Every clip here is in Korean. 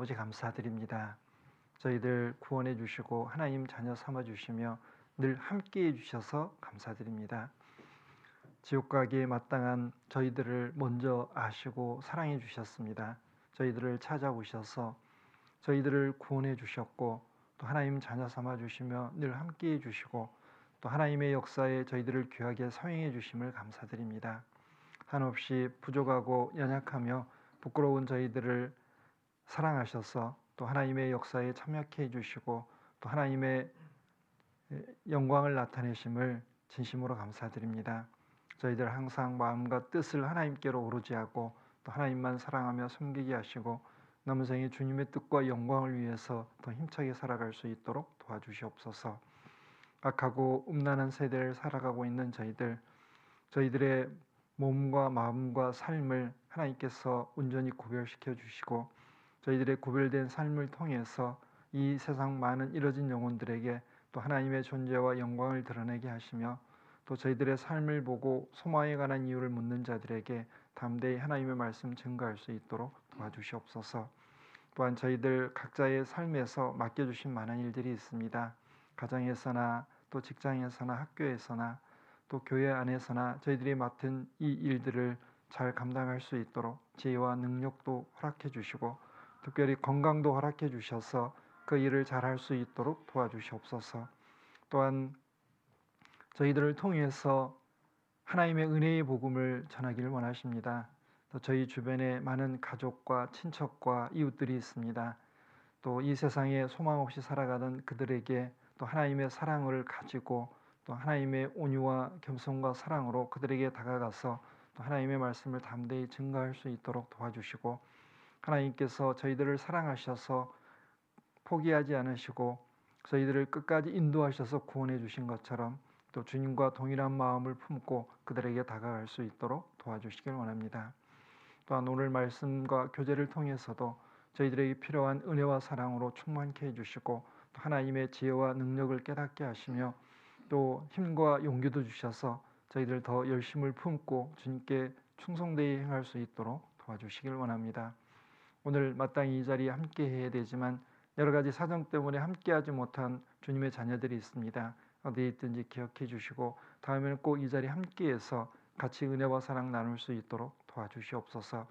아버지 감사드립니다. 저희들 구원해 주시고 하나님 자녀 삼아 주시며 늘 함께해 주셔서 감사드립니다. 지옥 가기에 마땅한 저희들을 먼저 아시고 사랑해 주셨습니다. 저희들을 찾아오셔서 저희들을 구원해 주셨고 또 하나님 자녀 삼아 주시며 늘 함께해 주시고 또 하나님의 역사에 저희들을 귀하게 사용해 주심을 감사드립니다. 한없이 부족하고 연약하며 부끄러운 저희들을 사랑하셔서 또 하나님의 역사에 참여케 해주시고 또 하나님의 영광을 나타내심을 진심으로 감사드립니다. 저희들 항상 마음과 뜻을 하나님께로 오로지 하고 또 하나님만 사랑하며 섬기게 하시고 남은 생에 주님의 뜻과 영광을 위해서 더 힘차게 살아갈 수 있도록 도와주시옵소서. 악하고 음란한 세대를 살아가고 있는 저희들의 몸과 마음과 삶을 하나님께서 온전히 구별시켜 주시고 저희들의 구별된 삶을 통해서 이 세상 많은 잃어진 영혼들에게 또 하나님의 존재와 영광을 드러내게 하시며 또 저희들의 삶을 보고 소망에 관한 이유를 묻는 자들에게 담대히 하나님의 말씀 증거할 수 있도록 도와주시옵소서. 또한 저희들 각자의 삶에서 맡겨주신 많은 일들이 있습니다. 가정에서나 또 직장에서나 학교에서나 또 교회 안에서나 저희들이 맡은 이 일들을 잘 감당할 수 있도록 지혜와 능력도 허락해 주시고 특별히 건강도 허락해 주셔서 그 일을 잘할 수 있도록 도와주시옵소서. 또한 저희들을 통해서 하나님의 은혜의 복음을 전하기를 원하십니다. 또 저희 주변에 많은 가족과 친척과 이웃들이 있습니다. 또 이 세상에 소망 없이 살아가던 그들에게 또 하나님의 사랑을 가지고 또 하나님의 온유와 겸손과 사랑으로 그들에게 다가가서 또 하나님의 말씀을 담대히 증거할 수 있도록 도와주시고 하나님께서 저희들을 사랑하셔서 포기하지 않으시고 저희들을 끝까지 인도하셔서 구원해 주신 것처럼 또 주님과 동일한 마음을 품고 그들에게 다가갈 수 있도록 도와주시길 원합니다. 또한 오늘 말씀과 교제를 통해서도 저희들에게 필요한 은혜와 사랑으로 충만케 해주시고 또 하나님의 지혜와 능력을 깨닫게 하시며 또 힘과 용기도 주셔서 저희들 더 열심을 품고 주님께 충성되이 행할 수 있도록 도와주시길 원합니다. 오늘 마땅히 이 자리에 함께 해야 되지만 여러 가지 사정 때문에 함께하지 못한 주님의 자녀들이 있습니다. 어디에 있든지 기억해 주시고 다음에는 꼭 이 자리에 함께해서 같이 은혜와 사랑 나눌 수 있도록 도와주시옵소서.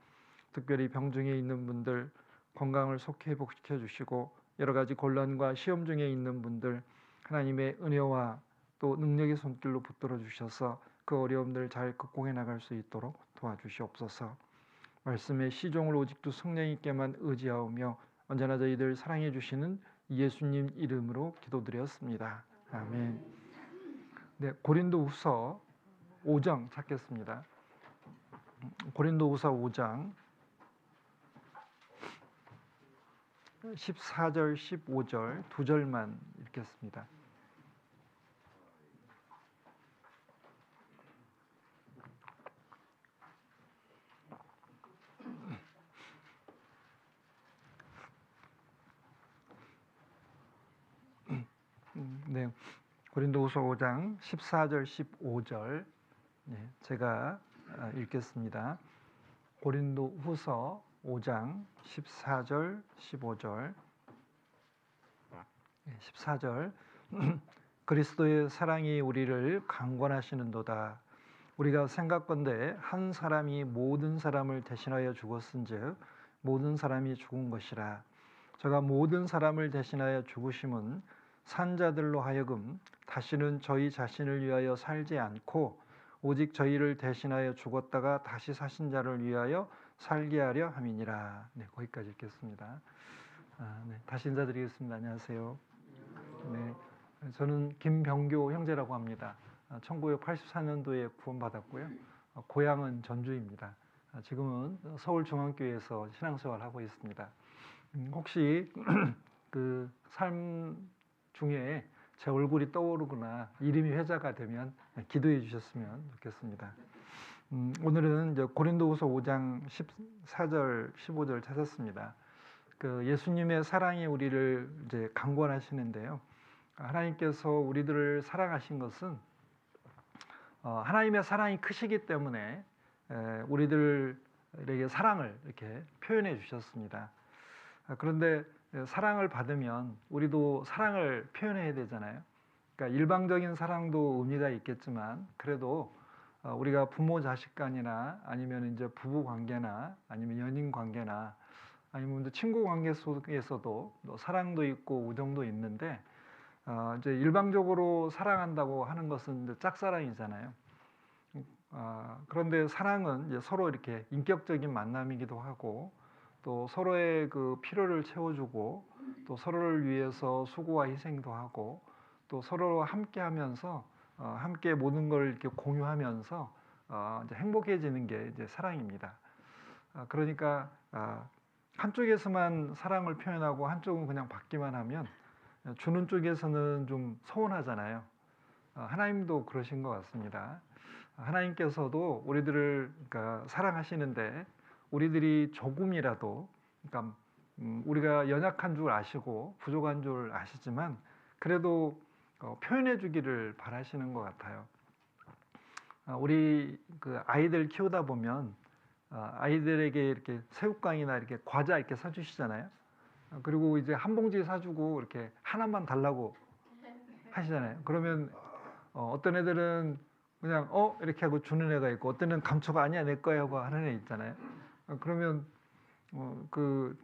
특별히 병중에 있는 분들 건강을 속히 회복시켜 주시고 여러 가지 곤란과 시험 중에 있는 분들 하나님의 은혜와 또 능력의 손길로 붙들어 주셔서 그 어려움들을 잘 극복해 나갈 수 있도록 도와주시옵소서. 말씀의 시종을 오직도 성령님께만 의지하오며 언제나 저희들 사랑해 주시는 예수님 이름으로 기도드렸습니다. 아멘. 네, 고린도후서 5장 찾겠습니다. 고린도후서 5장 14절, 15절 두 절만 읽겠습니다. 네, 고린도후서 5장 14절, 15절 네, 제가 읽겠습니다. 고린도후서 5장 14절, 15절 14절 그리스도의 사랑이 우리를 강권하시는도다. 우리가 생각건대 한 사람이 모든 사람을 대신하여 죽었은즉 모든 사람이 죽은 것이라. 저가 모든 사람을 대신하여 죽으심은 산자들로 하여금 다시는 저희 자신을 위하여 살지 않고 오직 저희를 대신하여 죽었다가 다시 사신 자를 위하여 살게 하려 함이니라. 네, 거기까지 읽겠습니다. 네, 다시 인사드리겠습니다. 안녕하세요. 네, 저는 김병교 형제라고 합니다. 1984년도에 구원받았고요. 고향은 전주입니다. 지금은 서울중앙교회에서 신앙생활을 하고 있습니다. 혹시 그 삶 중에 제 얼굴이 떠오르거나 이름이 회자가 되면 기도해 주셨으면 좋겠습니다. 오늘은 이제 고린도후서 5장 14절, 15절 찾았습니다. 그 예수님의 사랑이 우리를 이제 강권하시는데요. 하나님께서 우리들을 사랑하신 것은 하나님의 사랑이 크시기 때문에 우리들에게 사랑을 이렇게 표현해 주셨습니다. 그런데 사랑을 받으면 우리도 사랑을 표현해야 되잖아요. 그러니까 일방적인 사랑도 의미가 있겠지만 그래도 우리가 부모 자식 간이나 아니면 이제 부부 관계나 아니면 연인 관계나 아니면 친구 관계 속에서도 사랑도 있고 우정도 있는데 이제 일방적으로 사랑한다고 하는 것은 이제 짝사랑이잖아요. 그런데 사랑은 이제 서로 이렇게 인격적인 만남이기도 하고 또 서로의 그 필요를 채워주고 또 서로를 위해서 수고와 희생도 하고 또 서로 함께하면서 함께 모든 걸 이렇게 공유하면서 이제 행복해지는 게 이제 사랑입니다. 그러니까 한쪽에서만 사랑을 표현하고 한쪽은 그냥 받기만 하면 주는 쪽에서는 좀 서운하잖아요. 하나님도 그러신 것 같습니다. 하나님께서도 우리들을 그러니까 사랑하시는데 우리들이 조금이라도 그러니까 우리가 연약한 줄 아시고 부족한 줄 아시지만 그래도 표현해 주기를 바라시는 것 같아요. 우리 그 아이들 키우다 보면 아이들에게 이렇게 새우깡이나 이렇게 과자 이렇게 사주시잖아요. 그리고 이제 한 봉지 사주고 이렇게 하나만 달라고 하시잖아요. 그러면 어떤 애들은 그냥 이렇게 하고 주는 애가 있고 어떤 애는 감초가 아니야 내 거야 하고 하는 애 있잖아요. 그러면 그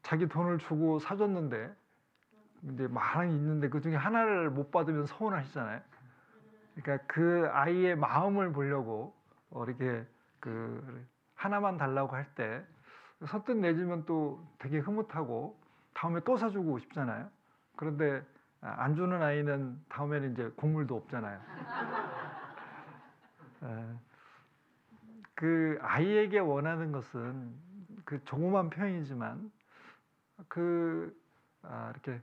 자기 돈을 주고 사줬는데 이제 많이 있는데 그 중에 하나를 못 받으면 서운하시잖아요. 그러니까 그 아이의 마음을 보려고 이렇게 그 하나만 달라고 할 때 선뜻 내주면 또 되게 흐뭇하고 다음에 또 사주고 싶잖아요. 그런데 안 주는 아이는 다음에는 이제 국물도 없잖아요. 그 아이에게 원하는 것은 그 조그만 표현이지만 이렇게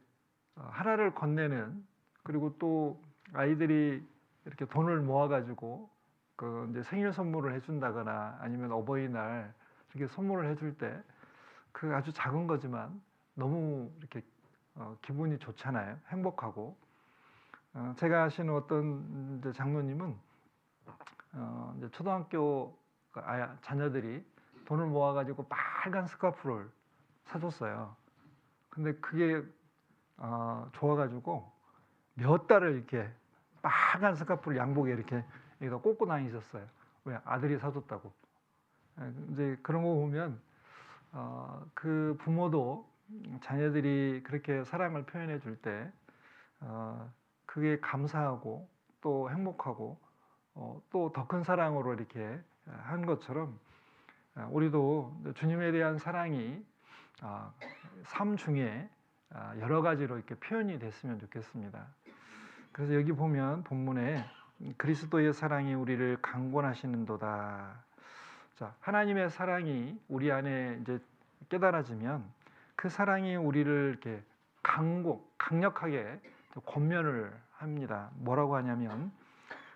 하나를 건네는 그리고 또 아이들이 이렇게 돈을 모아가지고 그 이제 생일 선물을 해준다거나 아니면 어버이날 이렇게 선물을 해줄 때 그 아주 작은 거지만 너무 이렇게 기분이 좋잖아요. 행복하고. 제가 아시는 어떤 이제 장로님은 이제 초등학교 자녀들이 돈을 모아가지고 빨간 스카프를 사줬어요. 근데 그게 좋아가지고 몇 달을 이렇게 빨간 스카프를 양복에 이렇게 여기다 꽂고 다니셨어요. 왜? 아들이 사줬다고. 이제 그런 거 보면 그 부모도 자녀들이 그렇게 사랑을 표현해 줄 때 그게 감사하고 또 행복하고 또 더 큰 사랑으로 이렇게 한 것처럼 우리도 주님에 대한 사랑이 삶 중에 여러 가지로 이렇게 표현이 됐으면 좋겠습니다. 그래서 여기 보면 본문에 그리스도의 사랑이 우리를 강권하시는도다. 자, 하나님의 사랑이 우리 안에 이제 깨달아지면 그 사랑이 우리를 이렇게 강력하게 권면을 합니다. 뭐라고 하냐면,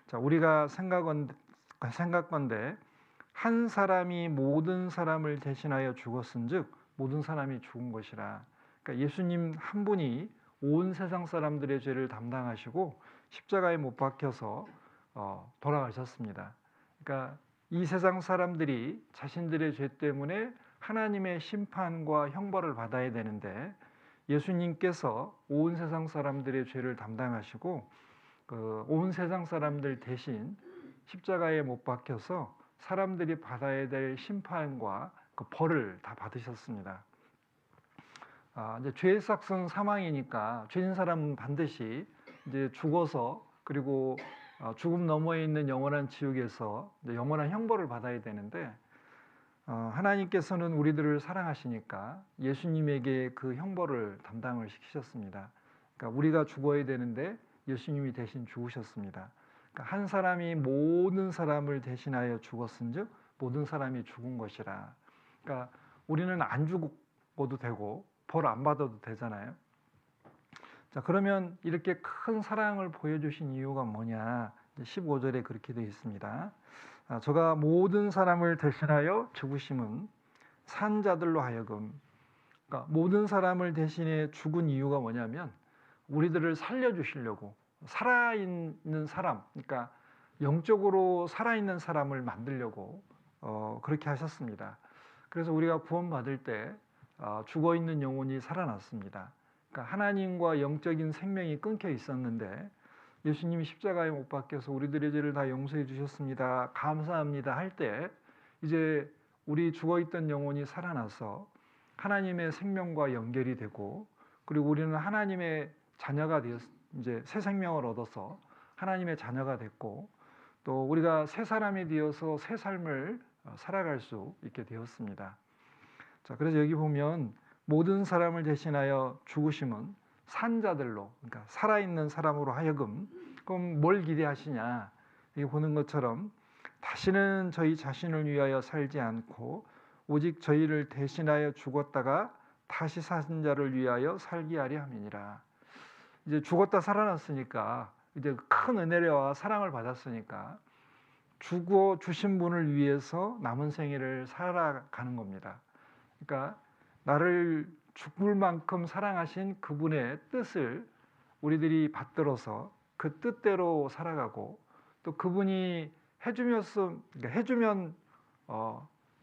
자, 우리가 생각건대 한 사람이 모든 사람을 대신하여 죽었은즉 모든 사람이 죽은 것이라. 그러니까 예수님 한 분이 온 세상 사람들의 죄를 담당하시고 십자가에 못 박혀서 돌아가셨습니다. 그러니까 이 세상 사람들이 자신들의 죄 때문에 하나님의 심판과 형벌을 받아야 되는데 예수님께서 온 세상 사람들의 죄를 담당하시고 온 세상 사람들 대신 십자가에 못 박혀서 사람들이 받아야 될 심판과 그 벌을 다 받으셨습니다. 이제 죄의 삭은 사망이니까 죄진 사람은 반드시 이제 죽어서 그리고 죽음 너머에 있는 영원한 지옥에서 영원한 형벌을 받아야 되는데 하나님께서는 우리들을 사랑하시니까 예수님에게 그 형벌을 담당을 시키셨습니다. 그러니까 우리가 죽어야 되는데 예수님이 대신 죽으셨습니다. 그러니까 한 사람이 모든 사람을 대신하여 죽었은즉 모든 사람이 죽은 것이라. 그러니까 우리는 안 죽어도 되고 벌 안 받아도 되잖아요. 자, 그러면 이렇게 큰 사랑을 보여주신 이유가 뭐냐? 15절에 그렇게 되어 있습니다. 저가 모든 사람을 대신하여 죽으심은 산 자들로 하여금, 그러니까 모든 사람을 대신해 죽은 이유가 뭐냐면 우리들을 살려주시려고 살아있는 사람, 그러니까 영적으로 살아있는 사람을 만들려고 그렇게 하셨습니다. 그래서 우리가 구원받을 때 죽어 있는 영혼이 살아났습니다. 그러니까 하나님과 영적인 생명이 끊겨 있었는데 예수님이 십자가에 못 박혀서 우리들의 죄를 다 용서해 주셨습니다. 감사합니다 할 때 이제 우리 죽어 있던 영혼이 살아나서 하나님의 생명과 연결이 되고, 그리고 우리는 하나님의 자녀가 되었, 이제 새 생명을 얻어서 하나님의 자녀가 됐고, 또 우리가 새 사람이 되어서 새 삶을 살아갈 수 있게 되었습니다. 자, 그래서 여기 보면 모든 사람을 대신하여 죽으심은 산자들로, 그러니까 살아있는 사람으로 하여금, 그럼 뭘 기대하시냐? 여기 보는 것처럼 다시는 저희 자신을 위하여 살지 않고 오직 저희를 대신하여 죽었다가 다시 사신 자를 위하여 살게 하려 함이니라. 이제 죽었다 살아났으니까, 이제 큰 은혜와 사랑을 받았으니까 죽어 주신 분을 위해서 남은 생애를 살아가는 겁니다. 그러니까 나를 죽을 만큼 사랑하신 그분의 뜻을 우리들이 받들어서 그 뜻대로 살아가고, 또 그분이 해주면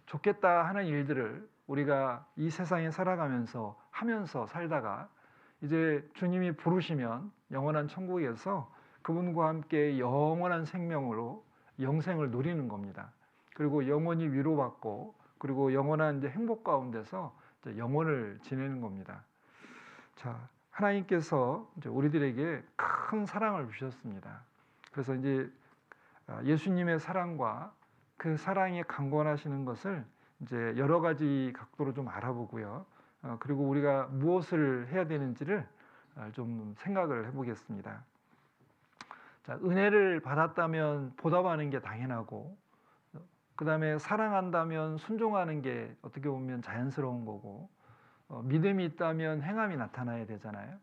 좋겠다 하는 일들을 우리가 이 세상에 살아가면서 하면서 살다가 이제 주님이 부르시면 영원한 천국에서 그분과 함께 영원한 생명으로 영생을 누리는 겁니다. 그리고 영원히 위로받고, 그리고 영원한 이제 행복 가운데서 이제 영원을 지내는 겁니다. 자, 하나님께서 이제 우리들에게 큰 사랑을 주셨습니다. 그래서 이제 예수님의 사랑과 그 사랑이 강권하시는 것을 이제 여러 가지 각도로 좀 알아보고요. 그리고 우리가 무엇을 해야 되는지를 좀 생각을 해보겠습니다. 자, 은혜를 받았다면 보답하는 게 당연하고, 그 다음에 사랑한다면 순종하는 게 어떻게 보면 자연스러운 거고, 믿음이 있다면 행함이 나타나야 되잖아요.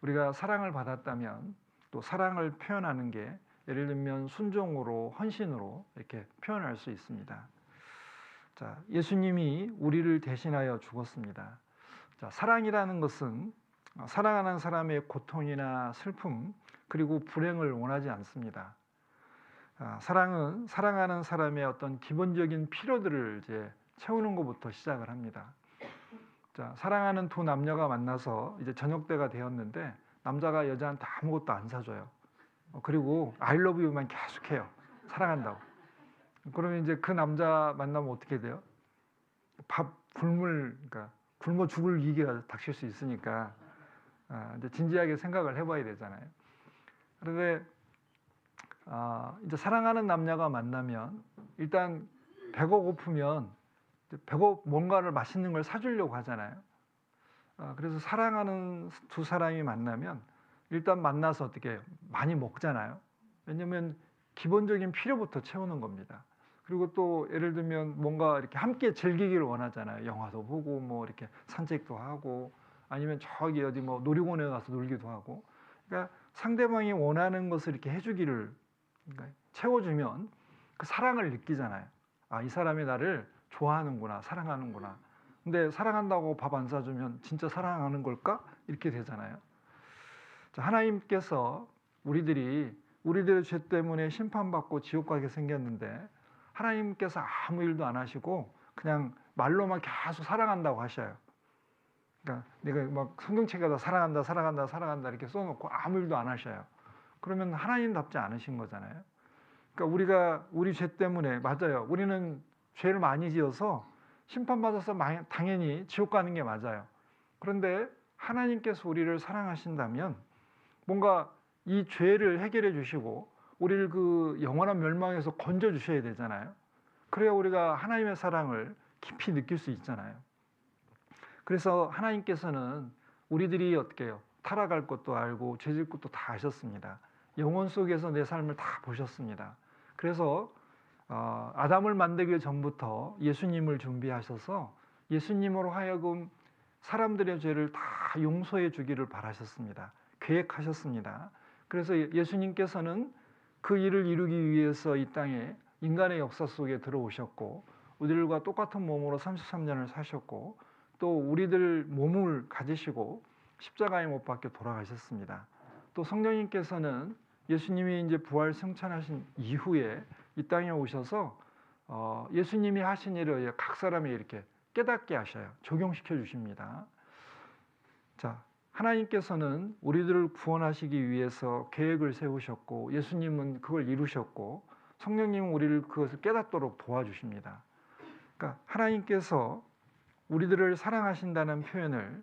우리가 사랑을 받았다면 또 사랑을 표현하는 게 예를 들면 순종으로, 헌신으로 이렇게 표현할 수 있습니다. 자, 예수님이 우리를 대신하여 죽었습니다. 자, 사랑이라는 것은 사랑하는 사람의 고통이나 슬픔, 그리고 불행을 원하지 않습니다. 사랑은 사랑하는 사람의 어떤 기본적인 필요들을 이제 채우는 것부터 시작을 합니다. 자, 사랑하는 두 남녀가 만나서 이제 저녁 때가 되었는데 남자가 여자한테 아무것도 안 사줘요. 그리고 I love you만 계속해요. 사랑한다고. 그러면 이제 그 남자 만나면 어떻게 돼요? 그러니까 굶어 죽을 위기가 닥칠 수 있으니까 이제 진지하게 생각을 해봐야 되잖아요. 그런데 이제 사랑하는 남녀가 만나면 일단 배가 고프면 뭔가를 맛있는 걸 사주려고 하잖아요. 그래서 사랑하는 두 사람이 만나면 일단 만나서 어떻게 해요? 많이 먹잖아요. 왜냐하면 기본적인 필요부터 채우는 겁니다. 그리고 또 예를 들면 뭔가 이렇게 함께 즐기기를 원하잖아요. 영화도 보고 뭐 이렇게 산책도 하고, 아니면 저기 어디 뭐 놀이공원에 가서 놀기도 하고. 그러니까 상대방이 원하는 것을 이렇게 해주기를, 그러니까 채워주면 그 사랑을 느끼잖아요. 이 사람이 나를 좋아하는구나, 사랑하는구나. 근데 사랑한다고 밥 안 사주면 진짜 사랑하는 걸까? 이렇게 되잖아요. 자, 하나님께서 우리들의 죄 때문에 심판받고 지옥 가게 생겼는데 하나님께서 아무 일도 안 하시고 그냥 말로만 계속 사랑한다고 하셔요. 그러니까 내가 막 성경책에다 사랑한다, 사랑한다, 사랑한다 이렇게 써놓고 아무 일도 안 하셔요. 그러면 하나님답지 않으신 거잖아요. 그러니까 우리 죄 때문에, 맞아요. 우리는 죄를 많이 지어서 심판받아서 당연히 지옥 가는 게 맞아요. 그런데 하나님께서 우리를 사랑하신다면 뭔가 이 죄를 해결해 주시고 우리를 그 영원한 멸망에서 건져 주셔야 되잖아요. 그래야 우리가 하나님의 사랑을 깊이 느낄 수 있잖아요. 그래서 하나님께서는 우리들이 어떻게 해요? 타락할 것도 알고 죄질 것도 다 아셨습니다. 영혼 속에서 내 삶을 다 보셨습니다. 그래서 아담을 만들기 전부터 예수님을 준비하셔서 예수님으로 하여금 사람들의 죄를 다 용서해 주기를 바라셨습니다. 계획하셨습니다. 그래서 예수님께서는 그 일을 이루기 위해서 이 땅에 인간의 역사 속에 들어오셨고 우리들과 똑같은 몸으로 33년을 사셨고 또 우리들 몸을 가지시고 십자가에 못 박혀 돌아가셨습니다. 또 성령님께서는 예수님이 이제 부활 승천하신 이후에 이 땅에 오셔서 예수님이 하신 일을 각 사람이 이렇게 깨닫게 하셔요. 적용시켜 주십니다. 자, 하나님께서는 우리들을 구원하시기 위해서 계획을 세우셨고 예수님은 그걸 이루셨고 성령님은 우리를 그것을 깨닫도록 도와주십니다. 그러니까 하나님께서 우리들을 사랑하신다는 표현을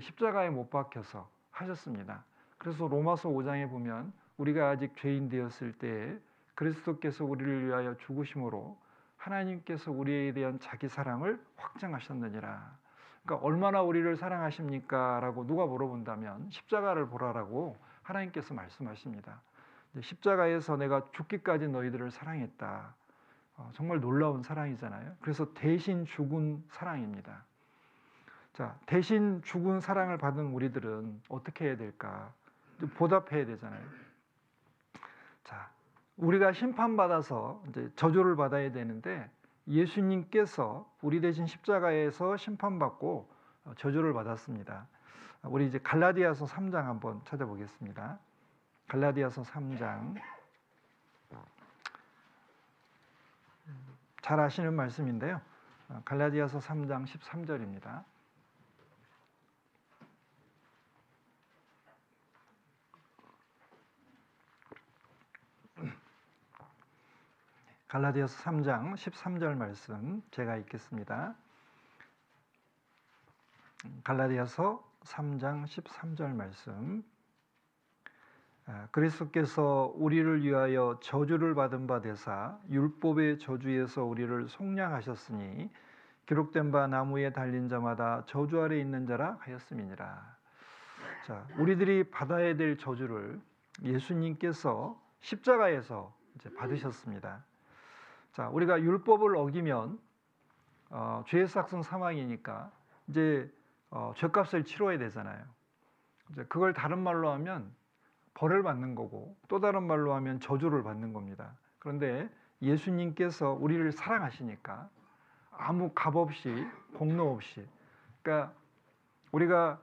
십자가에 못 박혀서 하셨습니다. 그래서 로마서 5장에 보면 우리가 아직 죄인 되었을 때에 그리스도께서 우리를 위하여 죽으심으로 하나님께서 우리에 대한 자기 사랑을 확증하셨느니라. 그러니까 얼마나 우리를 사랑하십니까? 라고 누가 물어본다면 십자가를 보라라고 하나님께서 말씀하십니다. 십자가에서 내가 죽기까지 너희들을 사랑했다. 정말 놀라운 사랑이잖아요. 그래서 대신 죽은 사랑입니다. 자, 대신 죽은 사랑을 받은 우리들은 어떻게 해야 될까? 보답해야 되잖아요. 자, 우리가 심판받아서 이제 저주를 받아야 되는데 예수님께서 우리 대신 십자가에서 심판받고 저주를 받았습니다. 우리 이제 갈라디아서 3장 한번 찾아보겠습니다. 갈라디아서 3장. 잘 아시는 말씀인데요. 갈라디아서 3장 13절입니다. 갈라디아서 3장 13절 말씀 제가 읽겠습니다. 갈라디아서 3장 13절 말씀. 그리스도께서 우리를 위하여 저주를 받은 바 되사 율법의 저주에서 우리를 속량하셨으니 기록된 바 나무에 달린 자마다 저주 아래 있는 자라 하였음이니라. 자, 우리들이 받아야 될 저주를 예수님께서 십자가에서 이제 받으셨습니다. 자, 우리가 율법을 어기면 죄의 삭은 사망이니까 이제 죄값을 치러야 되잖아요. 이제 그걸 다른 말로 하면 벌을 받는 거고 또 다른 말로 하면 저주를 받는 겁니다. 그런데 예수님께서 우리를 사랑하시니까 아무 값 없이 공로 없이, 그러니까 우리가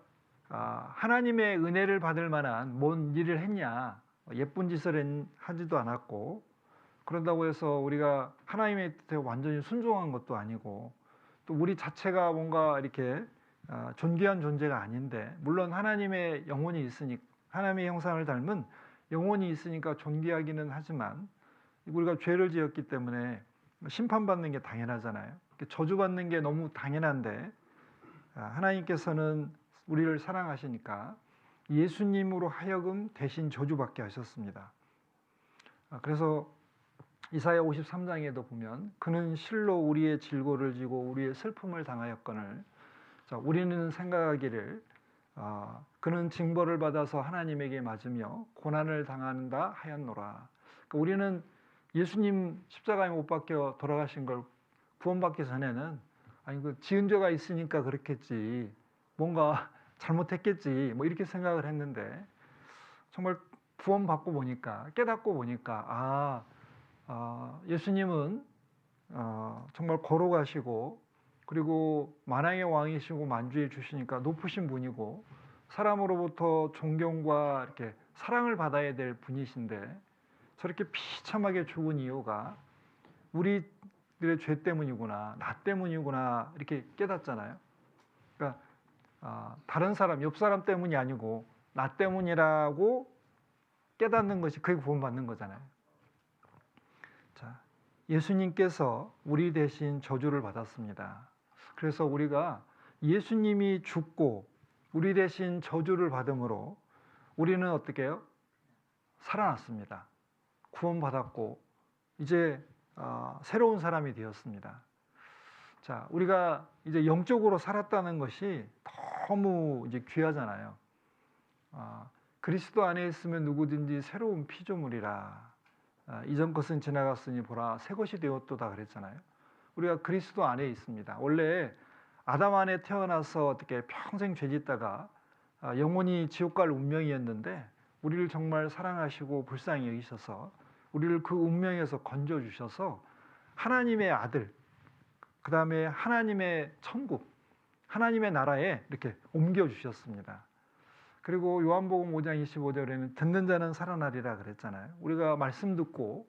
하나님의 은혜를 받을 만한 뭔 일을 했냐, 예쁜 짓을 하지도 않았고 그런다고 해서 우리가 하나님의 뜻에 완전히 순종한 것도 아니고 또 우리 자체가 뭔가 이렇게 존귀한 존재가 아닌데, 물론 하나님의 영혼이 있으니까, 하나님의 형상을 닮은 영혼이 있으니까 존귀하기는 하지만 우리가 죄를 지었기 때문에 심판받는 게 당연하잖아요. 저주받는 게 너무 당연한데 하나님께서는 우리를 사랑하시니까 예수님으로 하여금 대신 저주받게 하셨습니다. 그래서 이사야 53장에도 보면 그는 실로 우리의 질고를 지고 우리의 슬픔을 당하였거늘, 자, 우리는 생각하기를 그는 징벌을 받아서 하나님에게 맞으며 고난을 당한다 하였노라. 그러니까 우리는 예수님 십자가에 못 박혀 돌아가신 걸 구원받기 전에는 아니 그 지은 죄가 있으니까 그렇겠지, 뭔가 잘못했겠지, 뭐 이렇게 생각을 했는데 정말 구원받고 보니까, 깨닫고 보니까 예수님은 정말 거룩하시고 그리고 만왕의 왕이시고 만주의 주시니까 높으신 분이고 사람으로부터 존경과 이렇게 사랑을 받아야 될 분이신데 저렇게 비참하게 죽은 이유가 우리들의 죄 때문이구나, 나 때문이구나 이렇게 깨닫잖아요. 그러니까 다른 사람, 옆 사람 때문이 아니고 나 때문이라고 깨닫는 것이 그게 구원받는 거잖아요. 자, 예수님께서 우리 대신 저주를 받았습니다. 그래서 우리가 예수님이 죽고 우리 대신 저주를 받음으로 우리는 어떻게 해요? 살아났습니다. 구원받았고 이제 새로운 사람이 되었습니다. 자, 우리가 이제 영적으로 살았다는 것이 너무 이제 귀하잖아요. 그리스도 안에 있으면 누구든지 새로운 피조물이라. 이전 것은 지나갔으니 보라 새 것이 되었도다 그랬잖아요. 우리가 그리스도 안에 있습니다. 원래 아담 안에 태어나서 어떻게 평생 죄짓다가 영원히 지옥 갈 운명이었는데 우리를 정말 사랑하시고 불쌍히 여기셔서 우리를 그 운명에서 건져주셔서 하나님의 아들, 그 다음에 하나님의 천국, 하나님의 나라에 이렇게 옮겨주셨습니다. 그리고 요한복음 5장 25절에는 듣는 자는 살아나리라 그랬잖아요. 우리가 말씀 듣고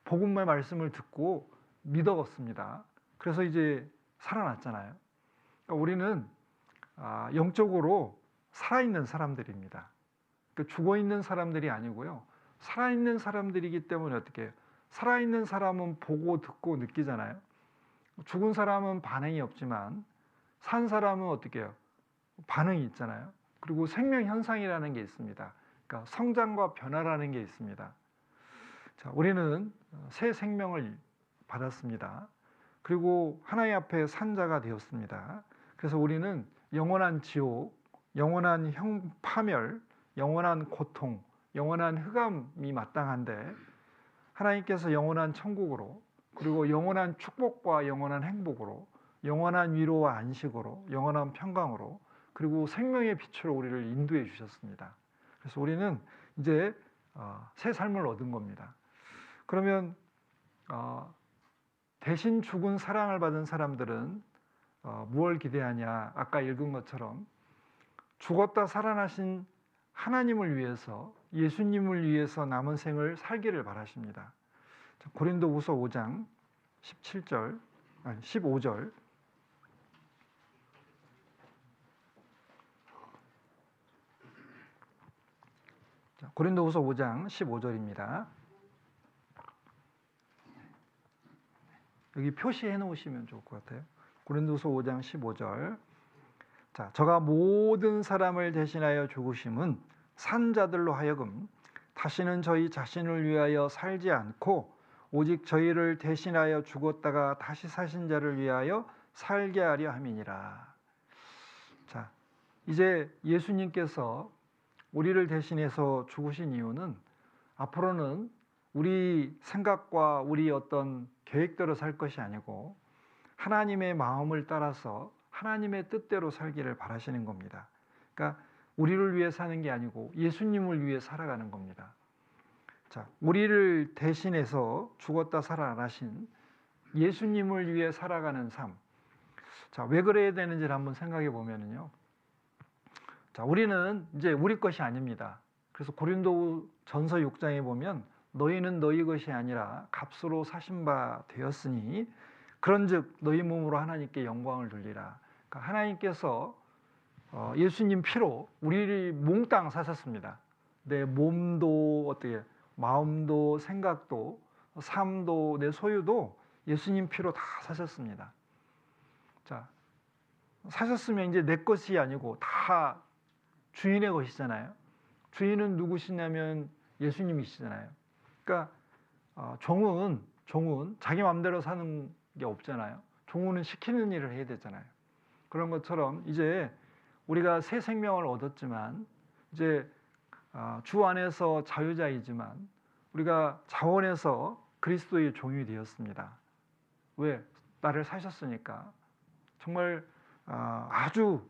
복음의 말씀을 듣고 믿었습니다. 그래서 이제 살아났잖아요. 그러니까 우리는 영적으로 살아있는 사람들입니다. 그러니까 죽어있는 사람들이 아니고요. 살아있는 사람들이기 때문에 어떻게 해요? 살아있는 사람은 보고 듣고 느끼잖아요. 죽은 사람은 반응이 없지만 산 사람은 어떻게 해요? 반응이 있잖아요. 그리고 생명 현상이라는 게 있습니다. 그러니까 성장과 변화라는 게 있습니다. 자, 우리는 새 생명을 받았습니다. 그리고 하나님 앞에 산자가 되었습니다. 그래서 우리는 영원한 지옥, 영원한 파멸, 영원한 고통, 영원한 흑암이 마땅한데 하나님께서 영원한 천국으로, 그리고 영원한 축복과 영원한 행복으로, 영원한 위로와 안식으로, 영원한 평강으로, 그리고 생명의 빛으로 우리를 인도해 주셨습니다. 그래서 우리는 이제 새 삶을 얻은 겁니다. 그러면 대신 죽은 사랑을 받은 사람들은 무엇을 기대하냐? 아까 읽은 것처럼 죽었다 살아나신 하나님을 위해서, 예수님을 위해서 남은 생을 살기를 바라십니다. 고린도후서 5장 15절. 고린도후서 5장 15절입니다. 여기 표시해 놓으시면 좋을 것 같아요. 고린도후서 5장 15절. 자, 저가 모든 사람을 대신하여 죽으심은 산 자들로 하여금 다시는 저희 자신을 위하여 살지 않고 오직 저희를 대신하여 죽었다가 다시 사신 자를 위하여 살게 하려 함이니라. 자, 이제 예수님께서 우리를 대신해서 죽으신 이유는 앞으로는 우리 생각과 우리 어떤 계획대로 살 것이 아니고 하나님의 마음을 따라서 하나님의 뜻대로 살기를 바라시는 겁니다. 그러니까 우리를 위해 사는 게 아니고 예수님을 위해 살아가는 겁니다. 자, 우리를 대신해서 죽었다 살아나신 예수님을 위해 살아가는 삶. 자, 왜 그래야 되는지를 한번 생각해 보면요. 자, 우리는 이제 우리 것이 아닙니다. 그래서 고린도전서 6장에 보면 너희는 너희 것이 아니라 값으로 사신 바 되었으니 그런즉 너희 몸으로 하나님께 영광을 돌리라. 그러니까 하나님께서 예수님 피로 우리를 몽땅 사셨습니다. 내 몸도 어떻게 마음도 생각도 삶도 내 소유도 예수님 피로 다 사셨습니다. 자, 사셨으면 이제 내 것이 아니고 다 주인의 것이잖아요. 주인은 누구시냐면 예수님이시잖아요. 그러니까 종은 자기 마음대로 사는 게 없잖아요. 종은 시키는 일을 해야 되잖아요. 그런 것처럼 이제 우리가 새 생명을 얻었지만 이제 주 안에서 자유자이지만 우리가 자원에서 그리스도의 종이 되었습니다. 왜? 나를 사셨으니까. 정말 아주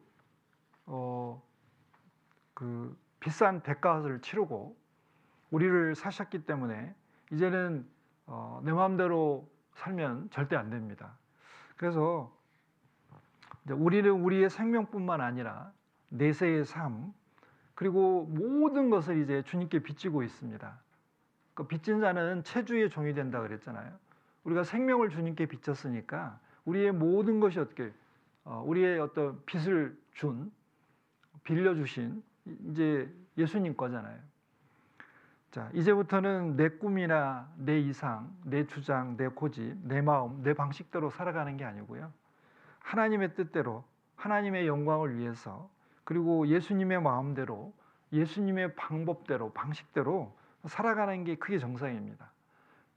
그 비싼 대가를 치르고 우리를 사셨기 때문에 이제는 내 마음대로 살면 절대 안 됩니다. 그래서 우리는 우리의 생명뿐만 아니라 내세의 삶 그리고 모든 것을 이제 주님께 빚지고 있습니다. 그 빚진 자는 체주의 종이 된다 그랬잖아요. 우리가 생명을 주님께 빚졌으니까 우리의 모든 것이 어떻게 우리의 어떤 빚을 빌려주신 이제 예수님 거잖아요. 자, 이제부터는 내 꿈이나 내 이상, 내 주장, 내 고집, 내 마음, 내 방식대로 살아가는 게 아니고요. 하나님의 뜻대로, 하나님의 영광을 위해서, 그리고 예수님의 마음대로, 예수님의 방법대로, 방식대로 살아가는 게 그게 정상입니다.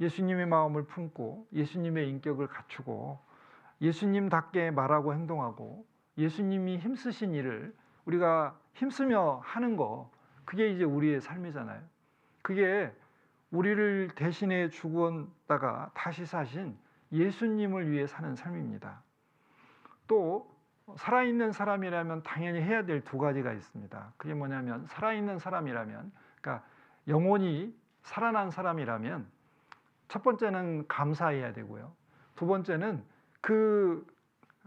예수님의 마음을 품고, 예수님의 인격을 갖추고, 예수님답게 말하고 행동하고, 예수님이 힘쓰신 일을 우리가 힘쓰며 하는 거, 그게 이제 우리의 삶이잖아요. 그게 우리를 대신해 죽었다가 다시 사신 예수님을 위해 사는 삶입니다. 또 살아있는 사람이라면 당연히 해야 될 두 가지가 있습니다. 그게 뭐냐면 살아있는 사람이라면, 그러니까 영혼이 살아난 사람이라면 첫 번째는 감사해야 되고요. 두 번째는 그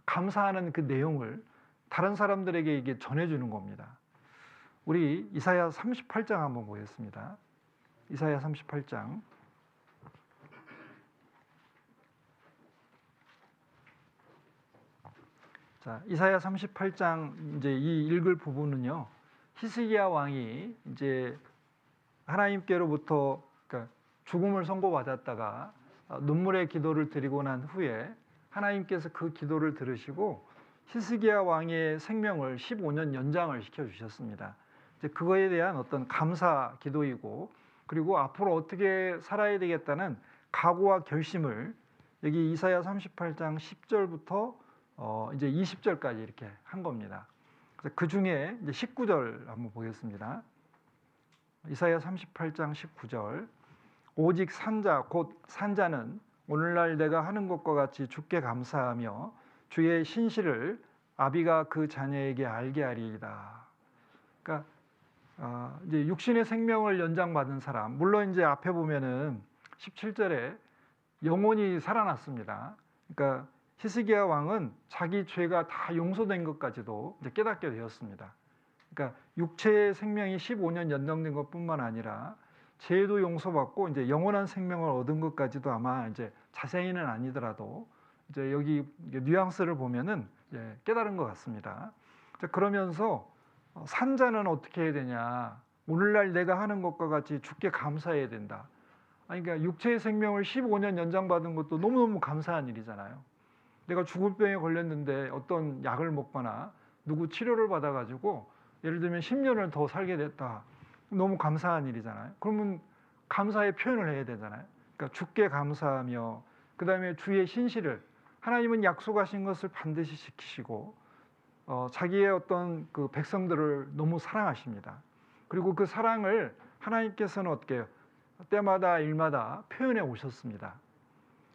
감사하는 그 내용을 다른 사람들에게 이게 전해주는 겁니다. 우리 이사야 38장 한번 보겠습니다. 이사야 38장. 자, 이사야 38장 이제 이 읽을 부분은요. 히스기야 왕이 이제 하나님께로부터 그러니까 죽음을 선고받았다가 눈물의 기도를 드리고 난 후에 하나님께서 그 기도를 들으시고 히스기야 왕의 생명을 15년 연장을 시켜 주셨습니다. 이제 그거에 대한 어떤 감사 기도이고 그리고 앞으로 어떻게 살아야 되겠다는 각오와 결심을 여기 이사야 38장 10절부터 이제 20절까지 이렇게 한 겁니다. 그 중에 이제 19절 한번 보겠습니다. 이사야 38장 19절. 오직 산자 곧 산자는 오늘날 내가 하는 것과 같이 주께 감사하며 주의 신실을 아비가 그 자녀에게 알게 하리이다. 그러니까 이제 육신의 생명을 연장받은 사람, 물론 이제 앞에 보면은 17절에 영혼이 살아났습니다. 그러니까 히스기야 왕은 자기 죄가 다 용서된 것까지도 이제 깨닫게 되었습니다. 그러니까 육체의 생명이 15년 연장된 것뿐만 아니라 죄도 용서받고 이제 영원한 생명을 얻은 것까지도 아마 이제 자세히는 아니더라도 이제 여기 뉘앙스를 보면은 깨달은 것 같습니다. 그러면서 산자는 어떻게 해야 되냐? 오늘날 내가 하는 것과 같이 주께 감사해야 된다. 아니, 그러니까 육체의 생명을 15년 연장받은 것도 너무너무 감사한 일이잖아요. 내가 죽을 병에 걸렸는데 어떤 약을 먹거나 누구 치료를 받아가지고 예를 들면 10년을 더 살게 됐다. 너무 감사한 일이잖아요. 그러면 감사의 표현을 해야 되잖아요. 그러니까 주께 감사하며 그 다음에 주의 신실을 하나님은 약속하신 것을 반드시 지키시고 자기의 어떤 그 백성들을 너무 사랑하십니다. 그리고 그 사랑을 하나님께서는 어떻게 해요? 때마다 일마다 표현해 오셨습니다.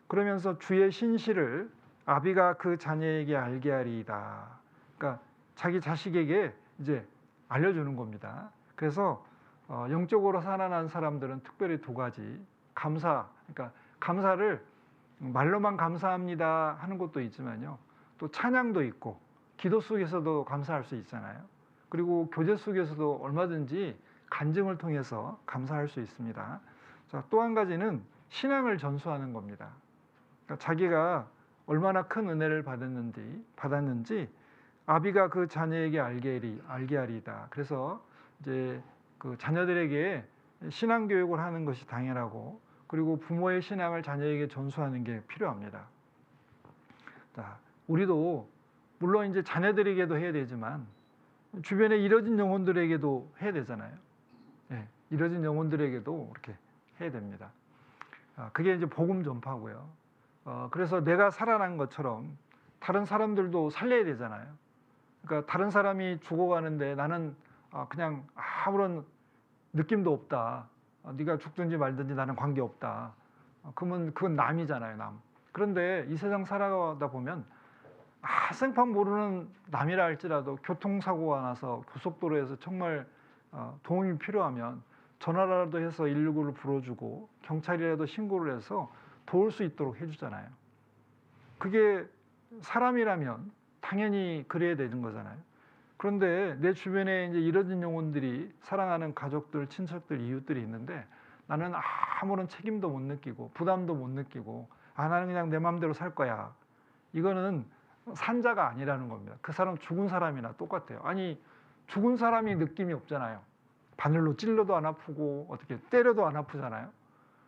그러면서 주의 신실을 아비가 그 자녀에게 알게 하리이다. 그러니까 자기 자식에게 이제 알려주는 겁니다. 그래서 영적으로 살아난 사람들은 특별히 두 가지 감사, 그러니까 감사를 말로만 감사합니다 하는 것도 있지만요, 또 찬양도 있고 기도 속에서도 감사할 수 있잖아요. 그리고 교제 속에서도 얼마든지 간증을 통해서 감사할 수 있습니다. 자, 또 한 가지는 신앙을 전수하는 겁니다. 그러니까 자기가 얼마나 큰 은혜를 받았는지 아비가 그 자녀에게 알게 하리이다. 그래서 이제 그 자녀들에게 신앙 교육을 하는 것이 당연하고 그리고 부모의 신앙을 자녀에게 전수하는 게 필요합니다. 자, 우리도 물론 이제 자녀들에게도 해야 되지만 주변에 잃어진 영혼들에게도 해야 되잖아요. 잃어진 영혼들에게도 이렇게 해야 됩니다. 그게 이제 복음 전파고요. 그래서 내가 살아난 것처럼 다른 사람들도 살려야 되잖아요. 그러니까 다른 사람이 죽어가는데 나는 그냥 아무런 느낌도 없다. 네가 죽든지 말든지 나는 관계없다. 그러면 그건 남이잖아요, 남. 그런데 이 세상 살아가다 보면 생판 모르는 남이라 할지라도 교통사고가 나서 고속도로에서 정말 도움이 필요하면 전화라도 해서 119를 불러주고 경찰이라도 신고를 해서 도울 수 있도록 해주잖아요. 그게 사람이라면 당연히 그래야 되는 거잖아요. 그런데 내 주변에 이제 잃어진 영혼들이 사랑하는 가족들, 친척들, 이웃들이 있는데 나는 아무런 책임도 못 느끼고 부담도 못 느끼고 나는 그냥 내 마음대로 살 거야. 이거는 산자가 아니라는 겁니다. 그 사람 죽은 사람이나 똑같아요. 아니, 죽은 사람이 느낌이 없잖아요. 바늘로 찔러도 안 아프고 어떻게 때려도 안 아프잖아요.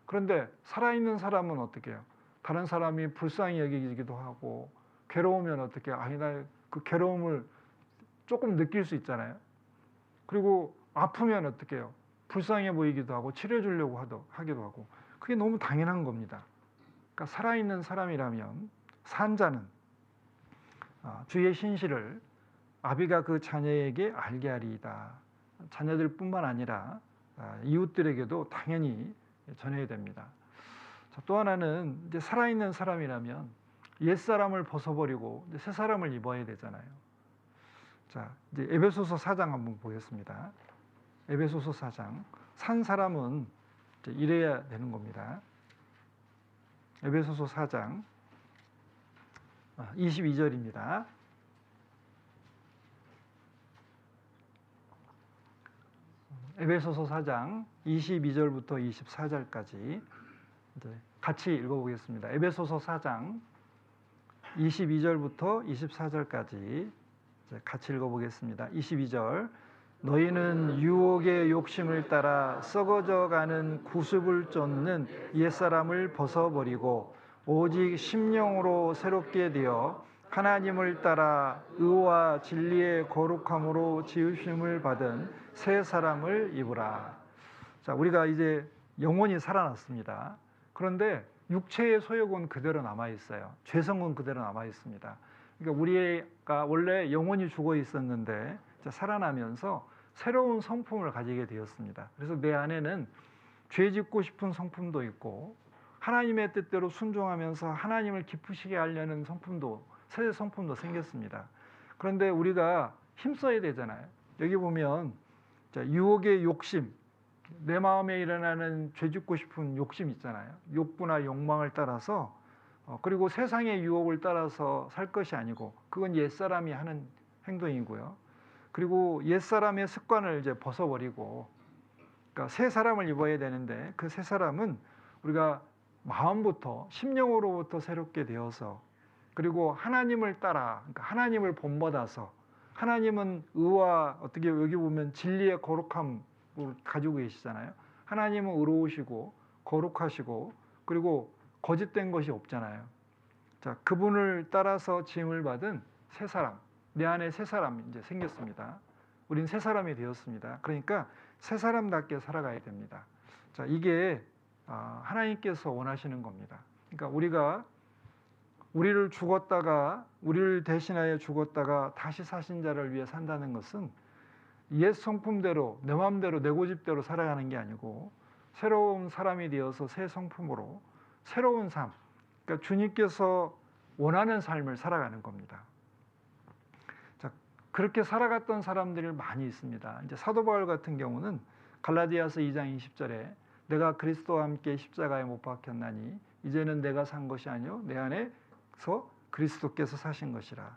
그런데 살아있는 사람은 어떻게 해요? 다른 사람이 불쌍히 여기기도 하고 괴로우면 어떻게 해요? 아니, 나 그 괴로움을 조금 느낄 수 있잖아요. 그리고 아프면 어떻게 해요? 불쌍해 보이기도 하고 치료해 주려고 하기도 하고 그게 너무 당연한 겁니다. 그러니까 살아있는 사람이라면 산자는 주의 신실을 아비가 그 자녀에게 알게 하리이다. 자녀들뿐만 아니라 이웃들에게도 당연히 전해야 됩니다. 자, 또 하나는 이제 살아있는 사람이라면 옛사람을 벗어버리고 이제 새 사람을 입어야 되잖아요. 자, 이제 에베소서 4장 한번 보겠습니다. 에베소서 4장. 산 사람은 이제 이래야 되는 겁니다. 에베소서 4장 22절입니다. 에베소서 4장 22절부터 24절까지 같이 읽어보겠습니다. 에베소서 4장 22절부터 24절까지 같이 읽어보겠습니다. 22절. 너희는 유혹의 욕심을 따라 썩어져가는 구습을 쫓는 옛사람을 벗어버리고 오직 심령으로 새롭게 되어 하나님을 따라 의와 진리의 거룩함으로 지으심을 받은 새 사람을 입으라. 자, 우리가 이제 영혼이 살아났습니다. 그런데 육체의 소욕은 그대로 남아 있어요. 죄성은 그대로 남아 있습니다. 그러니까 우리가 원래 영혼이 죽어 있었는데 살아나면서 새로운 성품을 가지게 되었습니다. 그래서 내 안에는 죄 짓고 싶은 성품도 있고 하나님의 뜻대로 순종하면서 하나님을 기쁘시게 하려는 성품도, 새 성품도 생겼습니다. 그런데 우리가 힘써야 되잖아요. 여기 보면 유혹의 욕심, 내 마음에 일어나는 죄 짓고 싶은 욕심 있잖아요. 욕구나 욕망을 따라서 그리고 세상의 유혹을 따라서 살 것이 아니고 그건 옛사람이 하는 행동이고요. 그리고 옛사람의 습관을 이제 벗어버리고 그러니까 새 사람을 입어야 되는데 그 새 사람은 우리가 마음부터 심령으로부터 새롭게 되어서 그리고 하나님을 따라 그러니까 하나님을 본받아서 하나님은 의와 어떻게 여기 보면 진리의 거룩함을 가지고 계시잖아요. 하나님은 의로우시고 거룩하시고 그리고 거짓된 것이 없잖아요. 자, 그분을 따라서 지음을 받은 새 사람, 내 안에 새 사람이 이제 생겼습니다. 우린 새 사람이 되었습니다. 그러니까 새 사람답게 살아가야 됩니다. 자, 이게 하나님께서 원하시는 겁니다. 그러니까 우리가 우리를 대신하여 죽었다가 다시 사신 자를 위해 산다는 것은 옛 성품대로 내 마음대로 내 고집대로 살아가는 게 아니고 새로운 사람이 되어서 새 성품으로 새로운 삶, 그러니까 주님께서 원하는 삶을 살아가는 겁니다. 자, 그렇게 살아갔던 사람들이 많이 있습니다. 이제 사도 바울 같은 경우는 갈라디아서 2장 20절에 내가 그리스도와 함께 십자가에 못 박혔나니 이제는 내가 산 것이 아니요 내 안에서 그리스도께서 사신 것이라.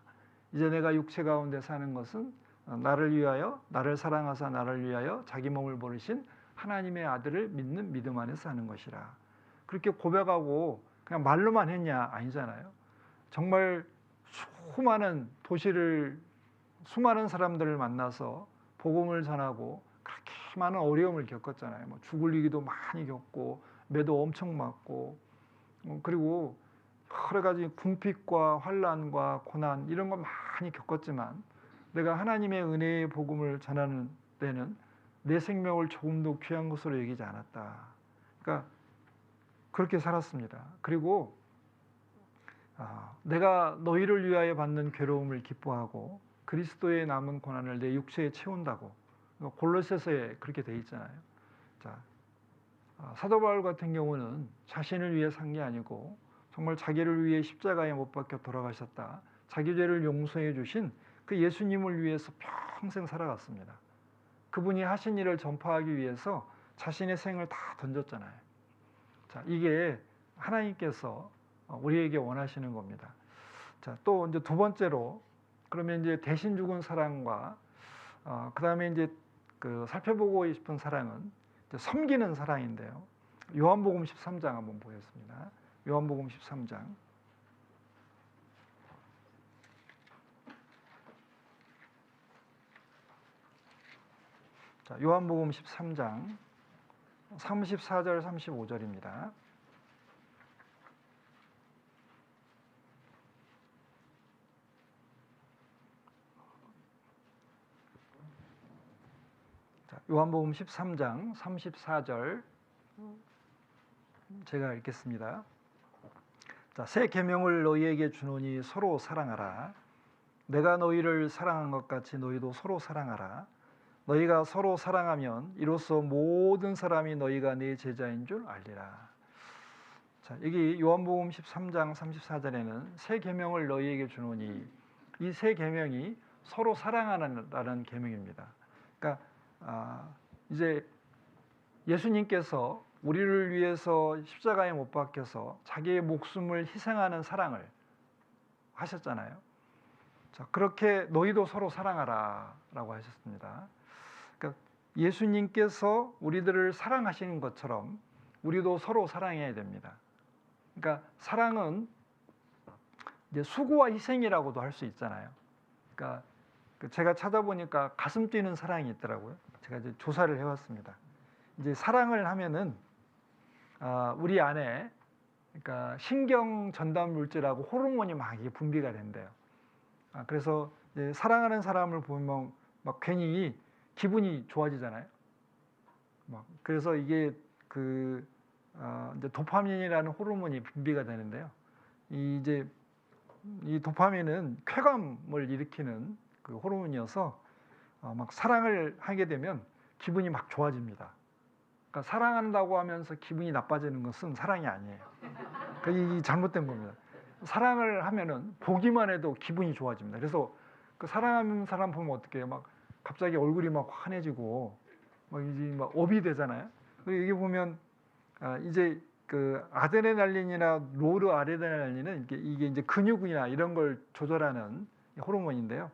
이제 내가 육체 가운데 사는 것은 나를 위하여 나를 사랑하사 나를 위하여 자기 몸을 버리신 하나님의 아들을 믿는 믿음 안에서 사는 것이라. 그렇게 고백하고 그냥 말로만 했냐? 아니잖아요. 정말 수많은 사람들을 만나서 복음을 전하고 그렇게 많은 어려움을 겪었잖아요. 뭐 죽을 위기도 많이 겪고 매도 엄청 맞고 그리고 여러 가지 궁핍과 환난과 고난 이런 거 많이 겪었지만 내가 하나님의 은혜의 복음을 전하는 데는 내 생명을 조금도 귀한 것으로 여기지 않았다. 그러니까 그렇게 살았습니다. 그리고 내가 너희를 위하여 받는 괴로움을 기뻐하고 그리스도의 남은 고난을 내 육체에 채운다고 골로새서에 그렇게 돼 있잖아요. 자, 사도 바울 같은 경우는 자신을 위해 산 게 아니고 정말 자기를 위해 십자가에 못 박혀 돌아가셨다. 자기 죄를 용서해 주신 그 예수님을 위해서 평생 살아갔습니다. 그분이 하신 일을 전파하기 위해서 자신의 생을 다 던졌잖아요. 자, 이게 하나님께서 우리에게 원하시는 겁니다. 자, 또 이제 두 번째로 그러면 이제 대신 죽은 사랑과 그다음에 이제 그 살펴보고 싶은 사랑은 이제 섬기는 사랑인데요. 요한복음 13장 한번 보겠습니다. 요한복음 13장. 자, 요한복음 13장 34절 35절입니다. 자, 요한복음 13장 34절 제가 읽겠습니다. 자, 새 계명을 너희에게 주노니 서로 사랑하라. 내가 너희를 사랑한 것 같이 너희도 서로 사랑하라. 너희가 서로 사랑하면 이로써 모든 사람이 너희가 내 제자인 줄 알리라. 자, 여기 요한복음 13장 34절에는 새 계명을 너희에게 주노니 이 새 계명이 서로 사랑하라는 계명입니다. 그러니까 이제 예수님께서 우리를 위해서 십자가에 못 박혀서 자기의 목숨을 희생하는 사랑을 하셨잖아요. 자, 그렇게 너희도 서로 사랑하라라고 하셨습니다. 그러니까 예수님께서 우리들을 사랑하시는 것처럼 우리도 서로 사랑해야 됩니다. 그러니까 사랑은 이제 수고와 희생이라고도 할 수 있잖아요. 그러니까 제가 찾아보니까 가슴 뛰는 사랑이 있더라고요. 제가 이제 조사를 해왔습니다. 이제 사랑을 하면은 우리 안에 그러니까 신경 전달 물질하고 호르몬이 막 이게 분비가 된대요. 그래서 이제 사랑하는 사람을 보면 막 괜히 기분이 좋아지잖아요. 막 그래서 이게 이제 도파민이라는 호르몬이 분비가 되는데요. 이제 이 도파민은 쾌감을 일으키는 그 호르몬이어서 막 사랑을 하게 되면 기분이 막 좋아집니다. 그러니까 사랑한다고 하면서 기분이 나빠지는 것은 사랑이 아니에요. 이 잘못된 겁니다. 사랑을 하면은 보기만 해도 기분이 좋아집니다. 그래서 그 사랑하는 사람 보면 어떻게 해요? 막 갑자기 얼굴이 막 환해지고 막 이제 막 업이 되잖아요. 그리고 이게 보면 이제 그 아드레날린이나 노르 아드레날린은 이게 이제 근육이나 이런 걸 조절하는 호르몬인데요.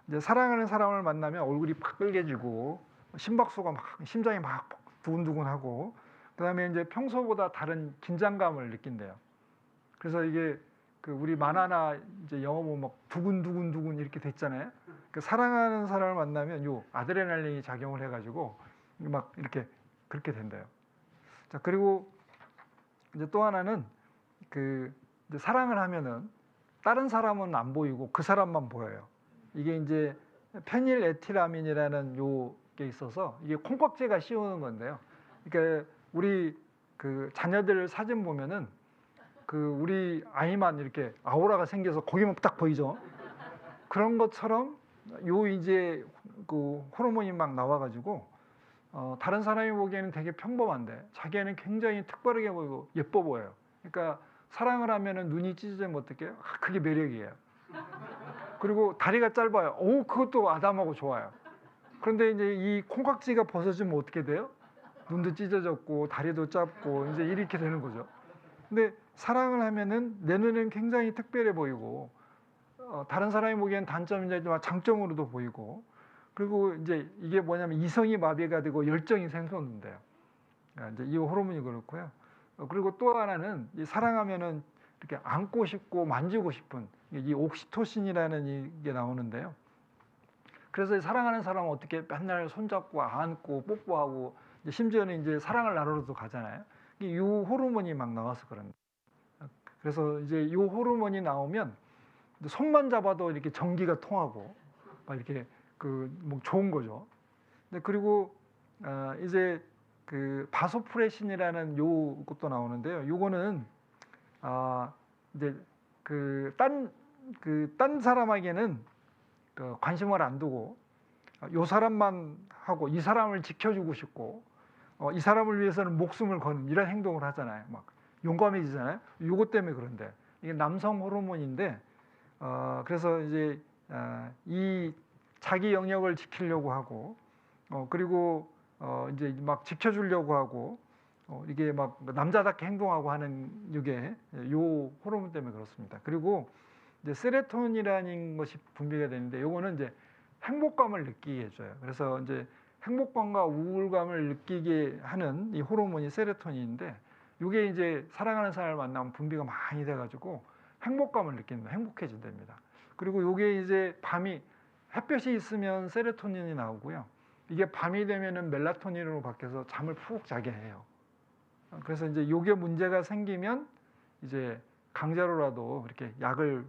이제 사랑하는 사람을 만나면 얼굴이 팍 빨개지고 심박수가 막 심장이 막 두근두근하고 그다음에 이제 평소보다 다른 긴장감을 느낀대요. 그래서 이게 그 우리 만화나 이제 영화 보면 막 두근두근두근 이렇게 됐잖아요. 그 사랑하는 사람을 만나면 요 아드레날린이 작용을 해가지고 막 이렇게 그렇게 된대요. 자, 그리고 이제 또 하나는 이제 사랑을 하면은 다른 사람은 안 보이고 그 사람만 보여요. 이게 이제 페닐에틸아민이라는 요게 있어서 이게 콩깍지가 씌우는 건데요. 그러니까 우리 그 자녀들 사진 보면은 우리 아이만 이렇게 아우라가 생겨서 거기만 딱 보이죠. 그런 것처럼 요 이제 그 호르몬이 막 나와가지고 다른 사람이 보기에는 되게 평범한데 자기에는 굉장히 특별하게 보이고 예뻐 보여요. 그러니까 사랑을 하면은 눈이 찢어지면 어떡해요? 그게 매력이에요. 그리고 다리가 짧아요. 그것도 아담하고 좋아요. 그런데 이제 이 콩깍지가 벗어지면 어떻게 돼요? 눈도 찢어졌고 다리도 짧고 이제 이렇게 되는 거죠. 근데 사랑을 하면은 내 눈에는 굉장히 특별해 보이고 다른 사람이 보기엔 단점이지만 장점으로도 보이고 그리고 이제 이게 뭐냐면 이성이 마비가 되고 열정이 생성된대요. 이제 이 호르몬이 그렇고요. 그리고 또 하나는 사랑하면은 이렇게 안고 싶고 만지고 싶은 이 옥시토신이라는 이게 나오는데요. 그래서 사랑하는 사람은 어떻게 맨날 손잡고 안고 뽀뽀하고 심지어는 이제 사랑을 나누러도 가잖아요. 이 호르몬이 막 나와서 그럽니다. 그래서 이제 이 호르몬이 나오면 손만 잡아도 이렇게 전기가 통하고 막 이렇게 뭐 좋은 거죠. 그리고 이제 바소프레신이라는 요것도 나오는데요. 요거는 이제 딴 사람에게는 관심을 안 두고 요 사람만 하고 이 사람을 지켜주고 싶고 이 사람을 위해서는 목숨을 거는 이런 행동을 하잖아요. 막 용감해지잖아요. 요것 때문에 그런데 이게 남성 호르몬인데 그래서 이제 이 자기 영역을 지키려고 하고 그리고 이제 막 지켜주려고 하고 이게 막 남자답게 행동하고 하는 이게 요 호르몬 때문에 그렇습니다. 그리고 이제 세로토닌이라는 것이 분비가 되는데 요거는 이제 행복감을 느끼게 해줘요. 그래서 이제 행복감과 우울감을 느끼게 하는 이 호르몬이 세로토닌인데 이게 이제 사랑하는 사람을 만나면 분비가 많이 돼가지고 행복감을 느끼는 행복해진답니다. 그리고 이게 이제 밤이 햇볕이 있으면 세로토닌이 나오고요. 이게 밤이 되면은 멜라토닌으로 바뀌어서 잠을 푹 자게 해요. 그래서 이제 이게 문제가 생기면 이제 강제로라도 이렇게 약을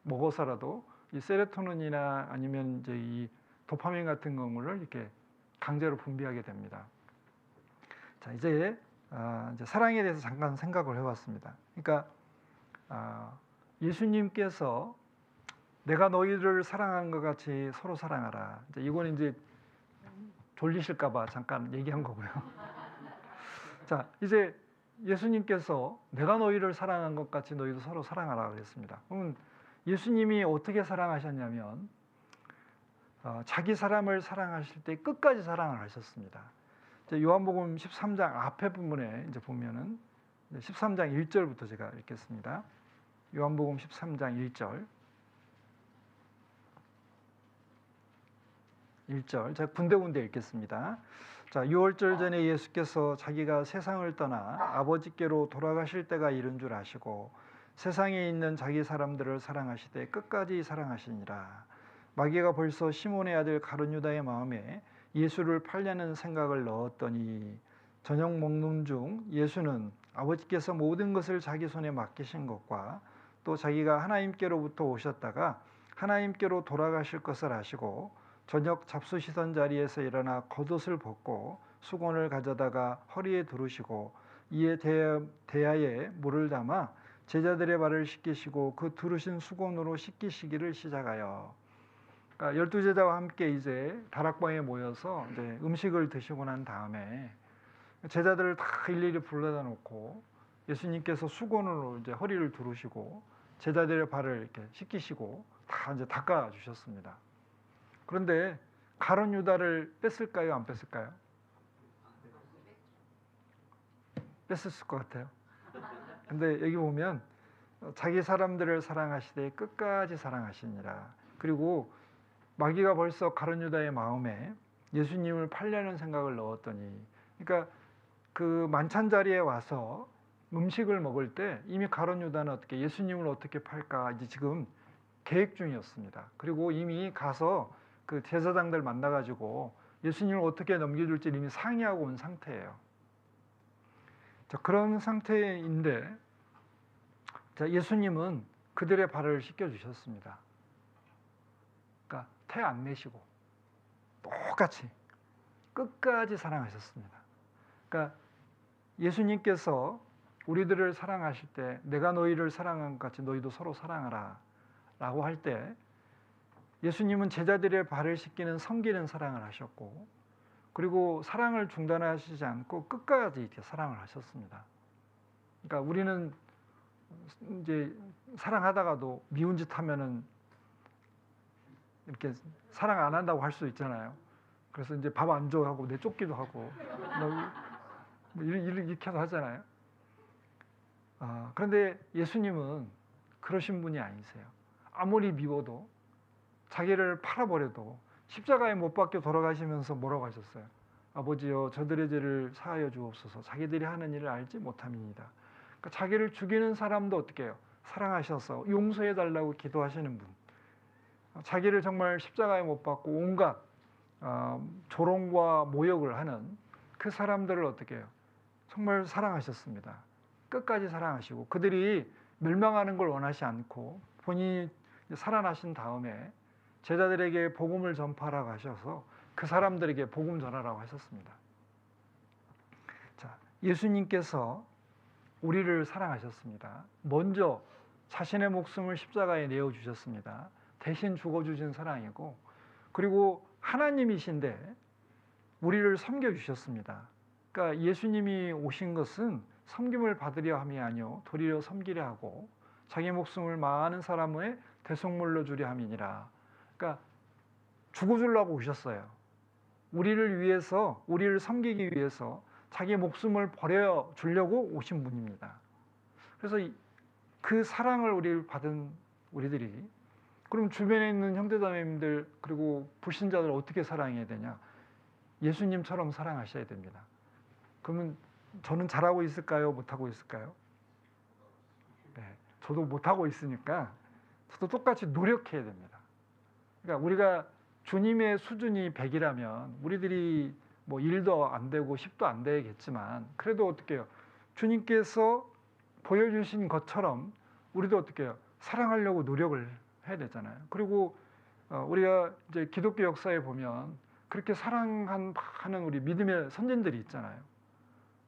먹어서라도 이 세로토닌이나 아니면 이제 이 도파민 같은 것을 이렇게 강제로 분비하게 됩니다. 자, 이제 사랑에 대해서 잠깐 생각을 해봤습니다. 그러니까 예수님께서 내가 너희를 사랑한 것 같이 서로 사랑하라. 이거는 이제 졸리실까봐 잠깐 얘기한 거고요. 자, 이제 예수님께서 내가 너희를 사랑한 것 같이 너희도 서로 사랑하라 그랬습니다. 그러면 예수님이 어떻게 사랑하셨냐면 자기 사람을 사랑하실 때 끝까지 사랑을 하셨습니다. 요한복음 13장 앞에 부분에 이제 보면은 13장 1절부터 제가 읽겠습니다. 요한복음 13장 1절 제가 군데군데 읽겠습니다. 자, 6월절 전에 예수께서 자기가 세상을 떠나 아버지께로 돌아가실 때가 이른 줄 아시고 세상에 있는 자기 사람들을 사랑하시되 끝까지 사랑하시니라. 마귀가 벌써 시몬의 아들 가룟 유다의 마음에 예수를 팔려는 생각을 넣었더니 저녁 먹는 중 예수는 아버지께서 모든 것을 자기 손에 맡기신 것과 또 자기가 하나님께로부터 오셨다가 하나님께로 돌아가실 것을 아시고 저녁 잡수시던 자리에서 일어나 겉옷을 벗고 수건을 가져다가 허리에 두르시고 이에 대야에 물을 담아 제자들의 발을 씻기시고 그 두르신 수건으로 씻기시기를 시작하여, 그러니까 12제자와 함께 이제 다락방에 모여서 이제 음식을 드시고 난 다음에 제자들을 다 일일이 불러다 놓고 예수님께서 수건으로 이제 허리를 두르시고 제자들의 발을 이렇게 씻기시고 다 이제 닦아 주셨습니다. 그런데 가룟 유다를 뺐을까요? 안 뺐을까요? 뺐을 것 같아요. 근데 여기 보면 자기 사람들을 사랑하시되 끝까지 사랑하시니라. 그리고 마귀가 벌써 가룟 유다의 마음에 예수님을 팔려는 생각을 넣었더니, 그러니까 그 만찬 자리에 와서 음식을 먹을 때 이미 가룟 유다는 어떻게 예수님을 어떻게 팔까 이제 지금 계획 중이었습니다. 그리고 이미 가서 그 제사장들 만나가지고 예수님을 어떻게 넘겨줄지 이미 상의하고 온 상태예요. 자, 그런 상태인데 자, 예수님은 그들의 발을 씻겨주셨습니다. 그러니까 태 안 내시고 똑같이 끝까지 사랑하셨습니다. 그러니까 예수님께서 우리들을 사랑하실 때 내가 너희를 사랑한 것 같이 너희도 서로 사랑하라 라고 할 때 예수님은 제자들의 발을 씻기는 섬기는 사랑을 하셨고, 그리고 사랑을 중단하시지 않고 끝까지 이렇게 사랑을 하셨습니다. 그러니까 우리는 이제 사랑하다가도 미운 짓 하면은 이렇게 사랑 안 한다고 할 수 있잖아요. 그래서 이제 밥 안 줘 하고 내쫓기도 하고 뭐 이렇게 하잖아요. 그런데 예수님은 그러신 분이 아니세요. 아무리 미워도 자기를 팔아버려도 십자가에 못 박혀 돌아가시면서 뭐라고 하셨어요? 아버지여 저들의 죄를 사하여 주옵소서 자기들이 하는 일을 알지 못함이니이다. 그러니까 자기를 죽이는 사람도 어떻게 해요? 사랑하셔서 용서해 달라고 기도하시는 분. 자기를 정말 십자가에 못 박고 온갖 조롱과 모욕을 하는 그 사람들을 어떻게 해요? 정말 사랑하셨습니다. 끝까지 사랑하시고 그들이 멸망하는 걸 원하지 않고 본인이 살아나신 다음에 제자들에게 복음을 전파하라고 하셔서 그 사람들에게 복음 전하라고 하셨습니다. 자, 예수님께서 우리를 사랑하셨습니다. 먼저 자신의 목숨을 십자가에 내어주셨습니다. 대신 죽어주신 사랑이고, 그리고 하나님이신데 우리를 섬겨주셨습니다. 그러니까 예수님이 오신 것은 섬김을 받으려 함이 아니요 도리어 섬기려 하고 자기 목숨을 많은 사람의 대속물로 주려 함이니라. 그러니까 죽어주려고 오셨어요. 우리를 위해서, 우리를 섬기기 위해서 자기 목숨을 버려주려고 오신 분입니다. 그래서 그 사랑을 우리를 받은 우리들이 그럼 주변에 있는 형제자매님들 그리고 불신자들 어떻게 사랑해야 되냐? 예수님처럼 사랑하셔야 됩니다. 그러면 저는 잘하고 있을까요? 못하고 있을까요? 네, 저도 못하고 있으니까 저도 똑같이 노력해야 됩니다. 그러니까 우리가 주님의 수준이 100이라면 우리들이 뭐 1도 안 되고 10도 안 되겠지만 그래도 어떻게 해요? 주님께서 보여주신 것처럼 우리도 어떻게 해요? 사랑하려고 노력을 해야 되잖아요. 그리고 우리가 이제 기독교 역사에 보면 그렇게 사랑하는 우리 믿음의 선진들이 있잖아요.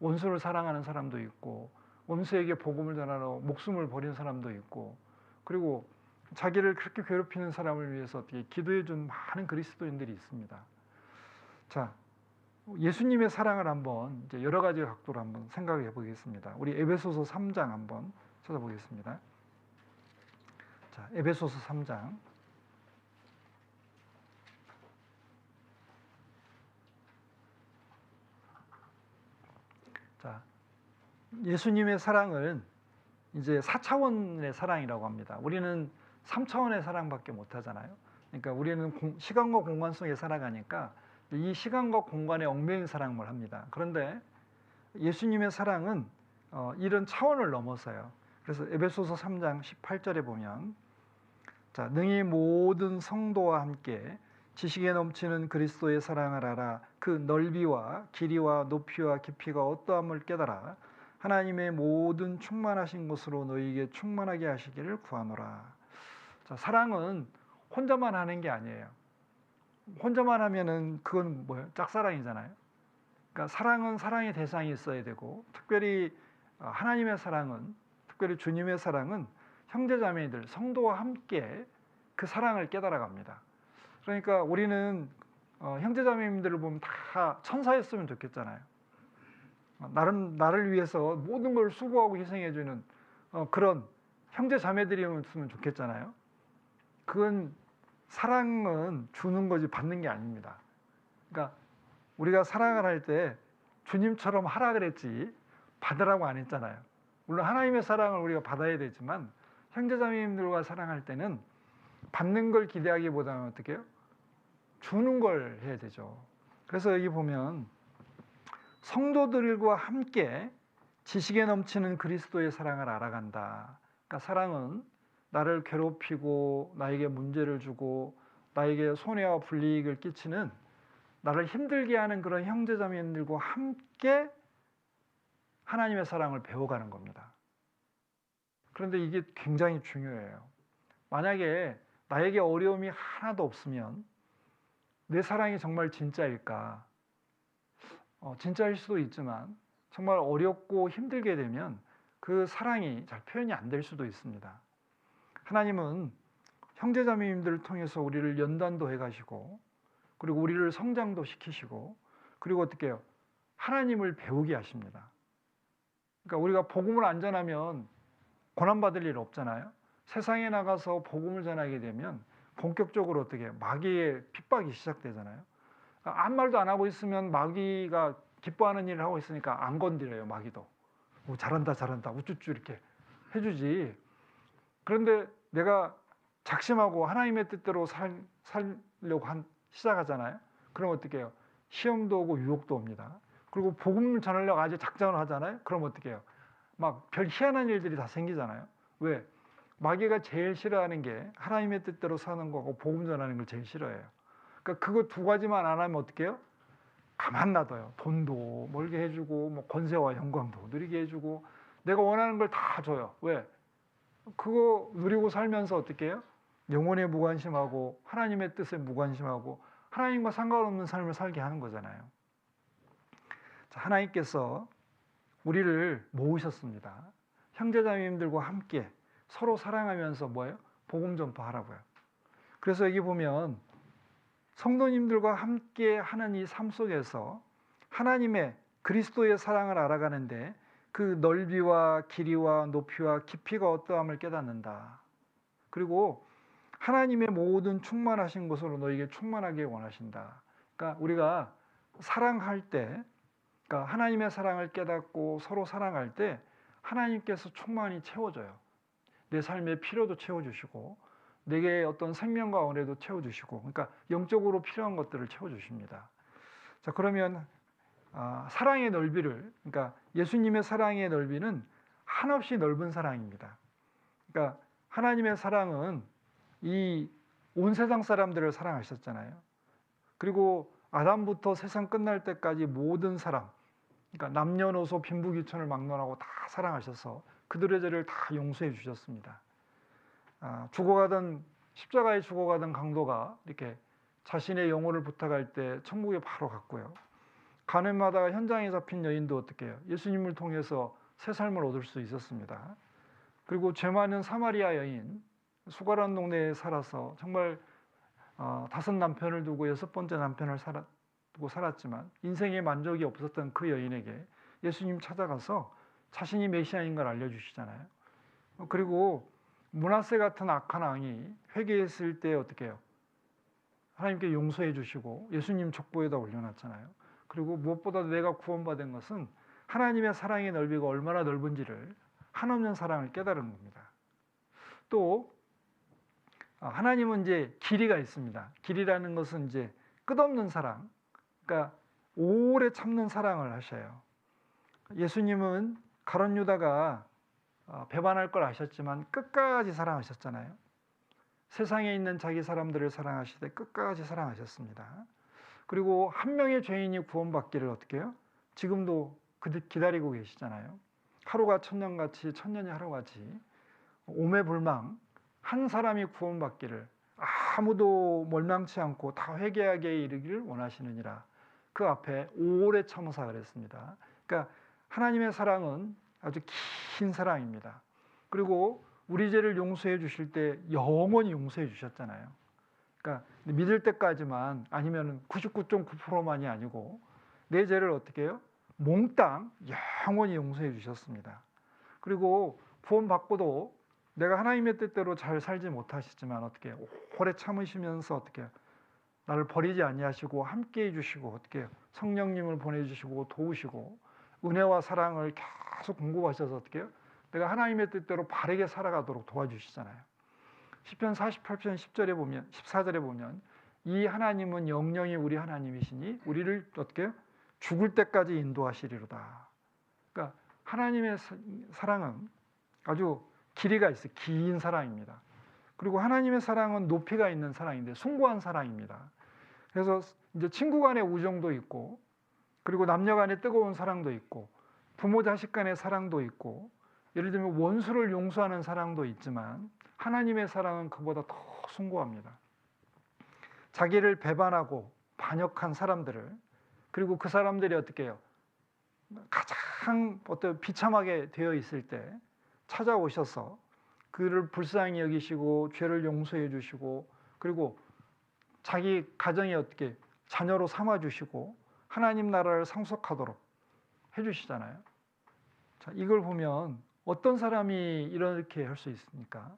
원수를 사랑하는 사람도 있고 원수에게 복음을 전하러 목숨을 버린 사람도 있고, 그리고 자기를 그렇게 괴롭히는 사람을 위해서 어떻게 기도해 준 많은 그리스도인들이 있습니다. 자, 예수님의 사랑을 한번 이제 여러 가지 각도로 한번 생각해 보겠습니다. 우리 에베소서 3장 한번 찾아보겠습니다. 자, 에베소서 3장. 자, 예수님의 사랑은 이제 4차원의 사랑이라고 합니다. 우리는 3차원의 사랑밖에 못 하잖아요. 그러니까 우리는 시간과 공간 속에 살아가니까 이 시간과 공간에 얽매인 사랑을 합니다. 그런데 예수님의 사랑은 이런 차원을 넘어서요. 그래서 에베소서 3장 18절에 보면 자, 능히 모든 성도와 함께 지식에 넘치는 그리스도의 사랑을 알아 그 넓이와 길이와 높이와 깊이가 어떠함을 깨달아 하나님의 모든 충만하신 것으로 너희에게 충만하게 하시기를 구하노라. 자, 사랑은 혼자만 하는 게 아니에요. 혼자만 하면은 그건 뭐예요? 짝사랑이잖아요. 그러니까 사랑은 사랑의 대상이 있어야 되고, 특별히 하나님의 사랑은, 특별히 주님의 사랑은 형제자매들, 성도와 함께 그 사랑을 깨달아갑니다. 그러니까 우리는 형제자매님들을 보면 다 천사였으면 좋겠잖아요. 나를 위해서 모든 걸 수고하고 희생해주는 그런 형제자매들이었으면 좋겠잖아요. 그건 사랑은 주는 거지 받는 게 아닙니다. 그러니까 우리가 사랑을 할 때 주님처럼 하라 그랬지 받으라고 안 했잖아요. 물론 하나님의 사랑을 우리가 받아야 되지만 형제자매님들과 사랑할 때는 받는 걸 기대하기보다는 어떻게 해요? 주는 걸 해야 되죠. 그래서 여기 보면 성도들과 함께 지식에 넘치는 그리스도의 사랑을 알아간다. 그러니까 사랑은 나를 괴롭히고 나에게 문제를 주고 나에게 손해와 불이익을 끼치는 나를 힘들게 하는 그런 형제자매들과 함께 하나님의 사랑을 배워가는 겁니다. 그런데 이게 굉장히 중요해요. 만약에 나에게 어려움이 하나도 없으면 내 사랑이 정말 진짜일까? 진짜일 수도 있지만 정말 어렵고 힘들게 되면 그 사랑이 잘 표현이 안 될 수도 있습니다. 하나님은 형제자매님들을 통해서 우리를 연단도 해가시고 그리고 우리를 성장도 시키시고 그리고 어떻게 해요? 하나님을 배우게 하십니다. 그러니까 우리가 복음을 안 전하면 고난받을 일 없잖아요. 세상에 나가서 복음을 전하게 되면 본격적으로 어떻게 해요? 마귀의 핍박이 시작되잖아요. 아무 말도 안 하고 있으면 마귀가 기뻐하는 일을 하고 있으니까 안 건드려요. 마귀도. 잘한다 잘한다 우쭈쭈 이렇게 해주지. 그런데 내가 작심하고 하나님의 뜻대로 살려고 시작하잖아요. 그럼 어떻게 해요? 시험도 오고 유혹도 옵니다. 그리고 복음을 전하려고 아주 작정을 하잖아요. 그럼 어떻게 해요? 막 별 희한한 일들이 다 생기잖아요. 왜? 마귀가 제일 싫어하는 게 하나님의 뜻대로 사는 거고 복음 전하는 걸 제일 싫어해요. 그러니까 그거 두 가지만 안 하면 어떻게 해요? 가만 놔둬요. 돈도 멀게 해주고 뭐 권세와 영광도 누리게 해주고 내가 원하는 걸 다 줘요. 왜? 그거 누리고 살면서 어떻게 해요? 영혼에 무관심하고 하나님의 뜻에 무관심하고 하나님과 상관없는 삶을 살게 하는 거잖아요. 자, 하나님께서 우리를 모으셨습니다. 형제자매님들과 함께 서로 사랑하면서 뭐예요? 복음 전파하라고요. 그래서 여기 보면 성도님들과 함께 하는 이 삶 속에서 하나님의 그리스도의 사랑을 알아가는데 그 넓이와 길이와 높이와 깊이가 어떠함을 깨닫는다. 그리고 하나님의 모든 충만하신 것으로 너에게 충만하게 원하신다. 그러니까 우리가 사랑할 때, 그러니까 하나님의 사랑을 깨닫고 서로 사랑할 때 하나님께서 충만히 채워줘요. 내 삶의 필요도 채워주시고 내게 어떤 생명과 은혜도 채워주시고 그러니까 영적으로 필요한 것들을 채워주십니다. 자, 그러면 사랑의 넓이를 그러니까 예수님의 사랑의 넓이는 한없이 넓은 사랑입니다. 그러니까 하나님의 사랑은 이 온 세상 사람들을 사랑하셨잖아요. 그리고 아담부터 세상 끝날 때까지 모든 사람 그러니까 남녀노소 빈부귀천을 막론하고 다 사랑하셔서 그들의 죄를 다 용서해 주셨습니다. 죽어가던 십자가에 죽어가던 강도가 이렇게 자신의 영혼을 부탁할 때 천국에 바로 갔고요. 가늠하다가 현장에 잡힌 여인도 어떻게 해요? 예수님을 통해서 새 삶을 얻을 수 있었습니다. 그리고 죄 많은 사마리아 여인 수가란 동네에 살아서 정말 5 남편을 두고 6번째 남편을 두고 살았지만 인생에 만족이 없었던 그 여인에게 예수님 찾아가서 자신이 메시아인 걸 알려주시잖아요. 그리고 므낫세 같은 악한 왕이 회개했을 때 어떻게 해요? 하나님께 용서해 주시고 예수님 족보에다 올려놨잖아요. 그리고 무엇보다도 내가 구원받은 것은 하나님의 사랑의 넓이가 얼마나 넓은지를 한없는 사랑을 깨달은 겁니다. 또 하나님은 이제 길이가 있습니다. 길이라는 것은 이제 끝없는 사랑, 그러니까 오래 참는 사랑을 하셔요. 예수님은 가룟 유다가 배반할 걸 아셨지만 끝까지 사랑하셨잖아요. 세상에 있는 자기 사람들을 사랑하시되 끝까지 사랑하셨습니다. 그리고 한 명의 죄인이 구원받기를 어떻게 해요? 지금도 기다리고 계시잖아요. 하루가 천년같이 천년이 하루같이 오매불망 한 사람이 구원받기를 아무도 멀망치 않고 다 회개하게 이르기를 원하시느니라. 그 앞에 오래 참으사 그랬습니다. 그러니까 하나님의 사랑은 아주 긴 사랑입니다. 그리고 우리 죄를 용서해 주실 때 영원히 용서해 주셨잖아요. 그러니까 믿을 때까지만 아니면 99.9%만이 아니고 내 죄를 어떻게 해요? 몽땅 영원히 용서해 주셨습니다. 그리고 구원받고도 내가 하나님의 뜻대로 잘 살지 못하시지만 어떻게 해요? 오래 참으시면서 어떻게 해요? 나를 버리지 아니하시고 함께 해주시고 어떻게 해요? 성령님을 보내주시고 도우시고 은혜와 사랑을 계속 공급하셔서 어떻게 해요? 내가 하나님의 뜻대로 바르게 살아가도록 도와주시잖아요. 시편 48편 10절에 보면 14절에 보면 이 하나님은 영영이 우리 하나님이시니 우리를 어떻게 해요? 죽을 때까지 인도하시리로다. 그러니까 하나님의 사랑은 아주 길이가 있어요. 긴 사랑입니다. 그리고 하나님의 사랑은 높이가 있는 사랑인데 숭고한 사랑입니다. 그래서 이제 친구 간의 우정도 있고 그리고 남녀 간의 뜨거운 사랑도 있고 부모 자식 간의 사랑도 있고 예를 들면 원수를 용서하는 사랑도 있지만 하나님의 사랑은 그보다 더 숭고합니다. 자기를 배반하고 반역한 사람들을 그리고 그 사람들이 어떻게 해요? 가장 비참하게 되어 있을 때 찾아오셔서 그를 불쌍히 여기시고 죄를 용서해 주시고 그리고 자기 가정에 어떻게 자녀로 삼아 주시고 하나님 나라를 상속하도록 해 주시잖아요. 자, 이걸 보면 어떤 사람이 이렇게 할 수 있습니까?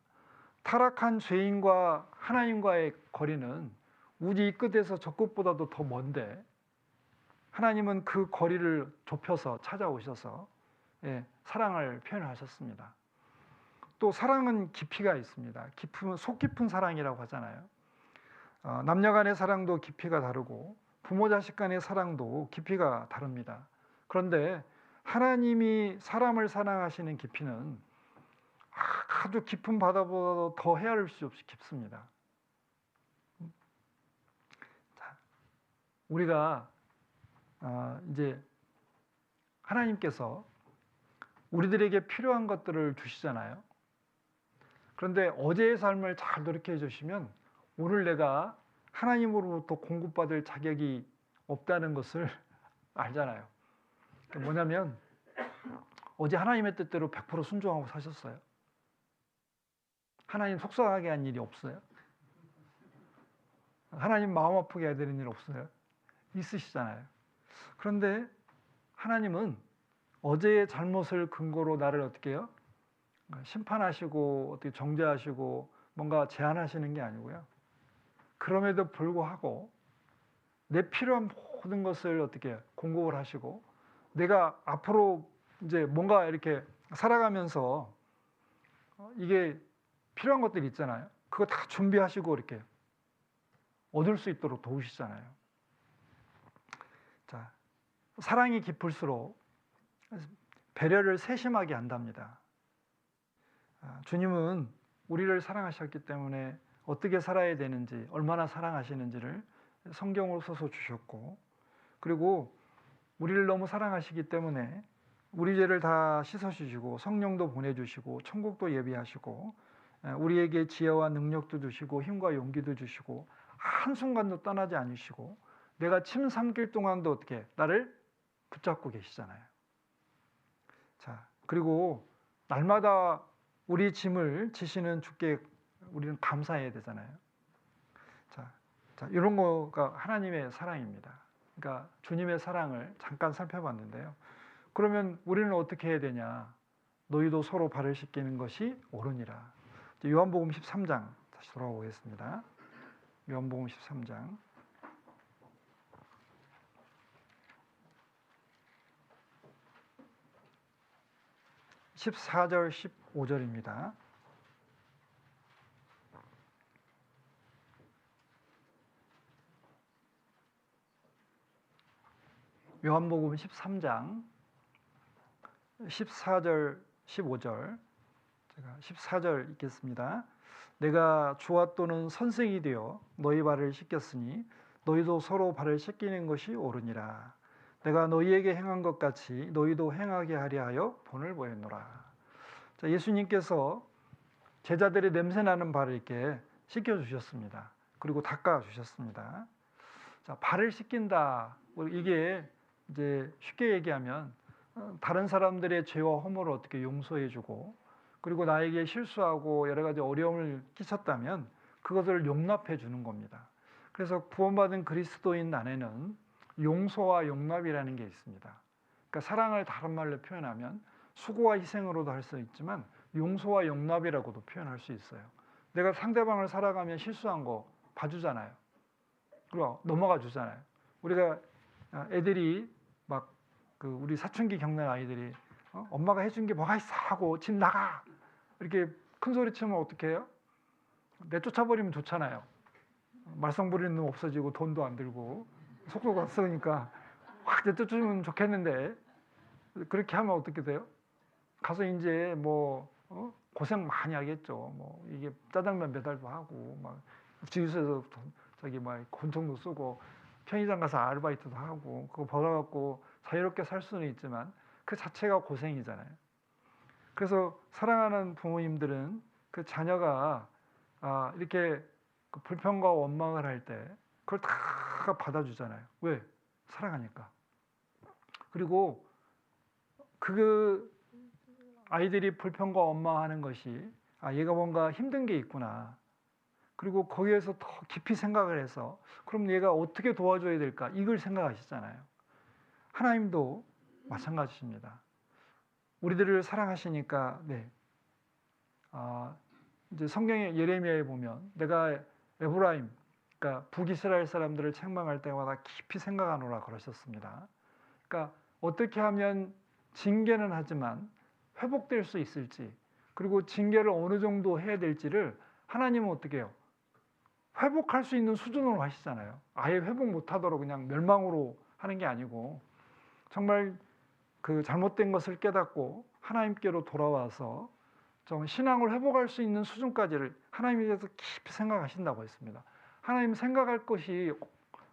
타락한 죄인과 하나님과의 거리는 우리 이 끝에서 저 끝보다도 더 먼데 하나님은 그 거리를 좁혀서 찾아오셔서 사랑을 표현하셨습니다. 또 사랑은 깊이가 있습니다. 속 깊은 사랑이라고 하잖아요. 남녀 간의 사랑도 깊이가 다르고 부모 자식 간의 사랑도 깊이가 다릅니다. 그런데 하나님이 사람을 사랑하시는 깊이는 아주 깊은 바다보다도 더 헤아릴 수 없이 깊습니다. 자, 우리가 이제 하나님께서 우리들에게 필요한 것들을 주시잖아요. 그런데 어제의 삶을 잘 돌이켜 주시면 오늘 내가 하나님으로부터 공급받을 자격이 없다는 것을 알잖아요. 뭐냐면 어제 하나님의 뜻대로 100% 순종하고 사셨어요. 하나님 속상하게 한 일이 없어요. 하나님 마음 아프게 해야 되는 일 없어요. 있으시잖아요. 그런데 하나님은 어제의 잘못을 근거로 나를 어떻게 해요? 심판하시고 어떻게 정죄하시고 뭔가 제한하시는 게 아니고요. 그럼에도 불구하고 내 필요한 모든 것을 어떻게 해요? 공급을 하시고 내가 앞으로 이제 뭔가 이렇게 살아가면서 이게 필요한 것들이 있잖아요. 그거 다 준비하시고 이렇게 얻을 수 있도록 도우시잖아요. 자, 사랑이 깊을수록 배려를 세심하게 한답니다. 주님은 우리를 사랑하셨기 때문에 어떻게 살아야 되는지, 얼마나 사랑하시는지를 성경으로 써서 주셨고, 그리고 우리를 너무 사랑하시기 때문에 우리 죄를 다 씻어주시고 성령도 보내주시고 천국도 예비하시고 우리에게 지혜와 능력도 주시고 힘과 용기도 주시고 한순간도 떠나지 않으시고 내가 침 삼킬 동안도 어떻게 나를 붙잡고 계시잖아요. 자, 그리고 날마다 우리 짐을 지시는 주께 우리는 감사해야 되잖아요. 자, 이런 거가 하나님의 사랑입니다. 그러니까 주님의 사랑을 잠깐 살펴봤는데요. 그러면 우리는 어떻게 해야 되냐? 너희도 서로 발을 씻기는 것이 옳으니라. 요한복음 13장 다시 돌아오겠습니다. 요한복음 13장 14절 15절입니다. 요한복음 13장 14절 15절 제가 14절 읽겠습니다. 내가 주와 또는 선생이 되어 너희 발을 씻겼으니 너희도 서로 발을 씻기는 것이 옳으니라. 내가 너희에게 행한 것 같이 너희도 행하게 하려 하여 본을 보였노라. 자, 예수님께서 제자들의 냄새나는 발을 이렇게 씻겨주셨습니다. 그리고 닦아주셨습니다. 자, 발을 씻긴다. 이게 이제 쉽게 얘기하면 다른 사람들의 죄와 허물을 어떻게 용서해주고 그리고 나에게 실수하고 여러 가지 어려움을 끼쳤다면 그것을 용납해 주는 겁니다. 그래서 구원받은 그리스도인 안에는 용서와 용납이라는 게 있습니다. 그러니까 사랑을 다른 말로 표현하면 수고와 희생으로도 할 수 있지만 용서와 용납이라고도 표현할 수 있어요. 내가 상대방을 살아가면 실수한 거 봐주잖아요. 그리고 넘어가 주잖아요. 우리가 애들이 막 우리 사춘기 겪는 아이들이 엄마가 해준 게 뭐가 있어 하고 집 나가 이렇게 큰 소리 치면 어떻게 해요? 내쫓아버리면 좋잖아요. 말썽 부리는 놈 없어지고 돈도 안 들고 속도가 쓰니까 확 내쫓으면 좋겠는데 그렇게 하면 어떻게 돼요? 가서 이제 뭐 고생 많이 하겠죠. 뭐 이게 짜장면 배달도 하고 막 주유소에서 저기 막 권총도 쏘고 편의점 가서 아르바이트도 하고 그거 벌어갖고 자유롭게 살 수는 있지만 그 자체가 고생이잖아요. 그래서 사랑하는 부모님들은 그 자녀가 이렇게 그 불평과 원망을 할 때 그걸 다 받아주잖아요. 왜? 사랑하니까. 그리고 그 아이들이 불평과 원망하는 것이 얘가 뭔가 힘든 게 있구나. 그리고 거기에서 더 깊이 생각을 해서 그럼 얘가 어떻게 도와줘야 될까? 이걸 생각하시잖아요. 하나님도 마찬가지입니다. 우리들을 사랑하시니까 이제 성경의 예레미야에 보면 내가 에브라임, 그러니까 북이스라엘 사람들을 책망할 때마다 깊이 생각하노라 그러셨습니다. 그러니까 어떻게 하면 징계는 하지만 회복될 수 있을지, 그리고 징계를 어느 정도 해야 될지를 하나님은 어떻게 해요? 회복할 수 있는 수준으로 하시잖아요. 아예 회복 못하도록 그냥 멸망으로 하는 게 아니고 정말 그 잘못된 것을 깨닫고 하나님께로 돌아와서 좀 신앙을 회복할 수 있는 수준까지를 하나님에 대해서 깊이 생각하신다고 했습니다. 하나님 생각할 것이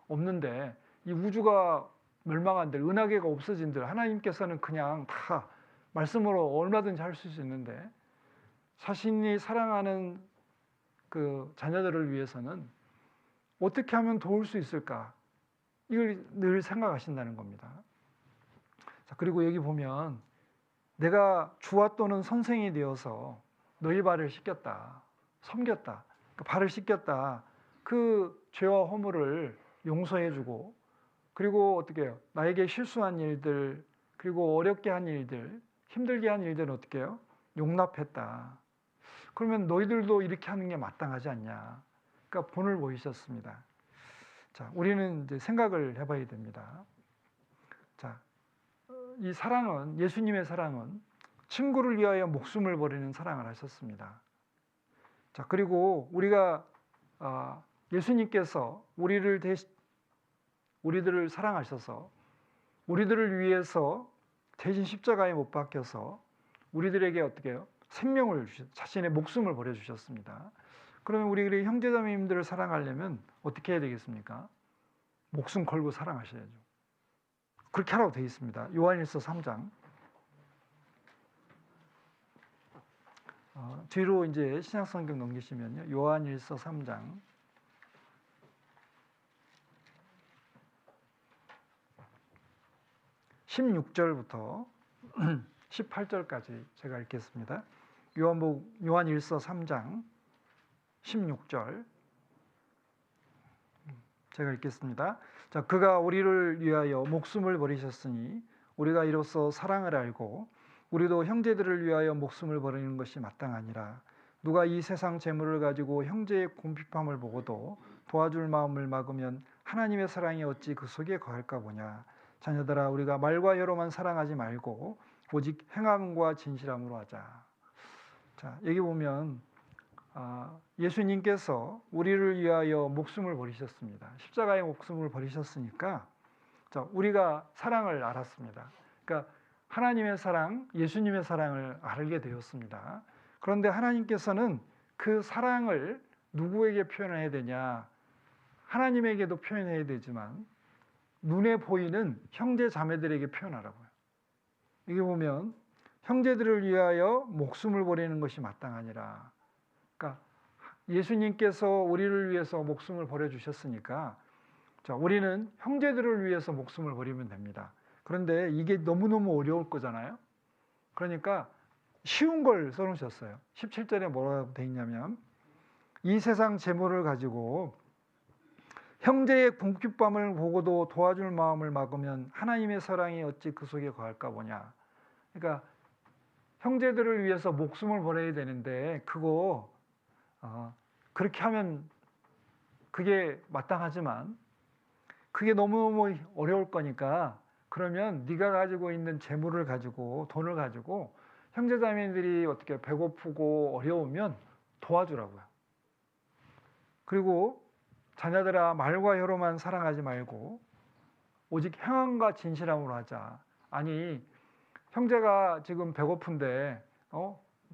없는데 이 우주가 멸망한들, 은하계가 없어진들 하나님께서는 그냥 다 말씀으로 얼마든지 할 수 있는데 자신이 사랑하는 그 자녀들을 위해서는 어떻게 하면 도울 수 있을까? 이걸 늘 생각하신다는 겁니다. 자, 그리고 여기 보면 내가 주와 또는 선생이 되어서 너희 발을 씻겼다, 섬겼다, 그 발을 씻겼다. 그 죄와 허물을 용서해주고 그리고 어떻게 해요? 나에게 실수한 일들 그리고 어렵게 한 일들, 힘들게 한 일들은 어떻게 해요? 용납했다. 그러면 너희들도 이렇게 하는 게 마땅하지 않냐? 그러니까 본을 보이셨습니다. 자, 우리는 이제 생각을 해봐야 됩니다. 자, 이 사랑은 예수님의 사랑은 친구를 위하여 목숨을 버리는 사랑을 하셨습니다. 자, 그리고 우리가 예수님께서 우리들을 사랑하셔서 우리들을 위해서 대신 십자가에 못 박혀서 우리들에게 어떻게 해요? 생명을 자신의 목숨을 버려 주셨습니다. 그러면 우리 형제자매님들을 사랑하려면 어떻게 해야 되겠습니까? 목숨 걸고 사랑하셔야죠. 그렇게 하라고 되어 있습니다. 요한일서 3장. 뒤로 이제 신약성경 넘기시면요. 요한일서 3장. 16절부터 18절까지 제가 읽겠습니다. 요한일서 3장 16절 제가 읽겠습니다. 자, 그가 우리를 위하여 목숨을 버리셨으니 우리가 이로써 사랑을 알고 우리도 형제들을 위하여 목숨을 버리는 것이 마땅하니라. 누가 이 세상 재물을 가지고 형제의 궁핍함을 보고도 도와줄 마음을 막으면 하나님의 사랑이 어찌 그 속에 거할까 보냐. 자녀들아, 우리가 말과 혀로만 사랑하지 말고 오직 행함과 진실함으로 하자. 자, 여기 보면 예수님께서 우리를 위하여 목숨을 버리셨습니다. 십자가에 목숨을 버리셨으니까 자, 우리가 사랑을 알았습니다. 그러니까 하나님의 사랑, 예수님의 사랑을 알게 되었습니다. 그런데 하나님께서는 그 사랑을 누구에게 표현해야 되냐? 하나님에게도 표현해야 되지만 눈에 보이는 형제 자매들에게 표현하라고요. 이게 보면 형제들을 위하여 목숨을 버리는 것이 마땅하니라. 그러니까 예수님께서 우리를 위해서 목숨을 버려주셨으니까 자, 우리는 형제들을 위해서 목숨을 버리면 됩니다. 그런데 이게 너무너무 어려울 거잖아요. 그러니까 쉬운 걸 써놓으셨어요. 17절에 뭐라고 되어 있냐면 이 세상 재물을 가지고 형제의 궁핍함을 보고도 도와줄 마음을 막으면 하나님의 사랑이 어찌 그 속에 거할까 보냐. 그러니까 형제들을 위해서 목숨을 버려야 되는데 그거 그렇게 하면 그게 마땅하지만 그게 너무너무 어려울 거니까 그러면 네가 가지고 있는 재물을 가지고 돈을 가지고 형제자매들이 어떻게 배고프고 어려우면 도와주라고요. 그리고 자녀들아 말과 혀로만 사랑하지 말고 오직 행함과 진실함으로 하자. 아니 형제가 지금 배고픈데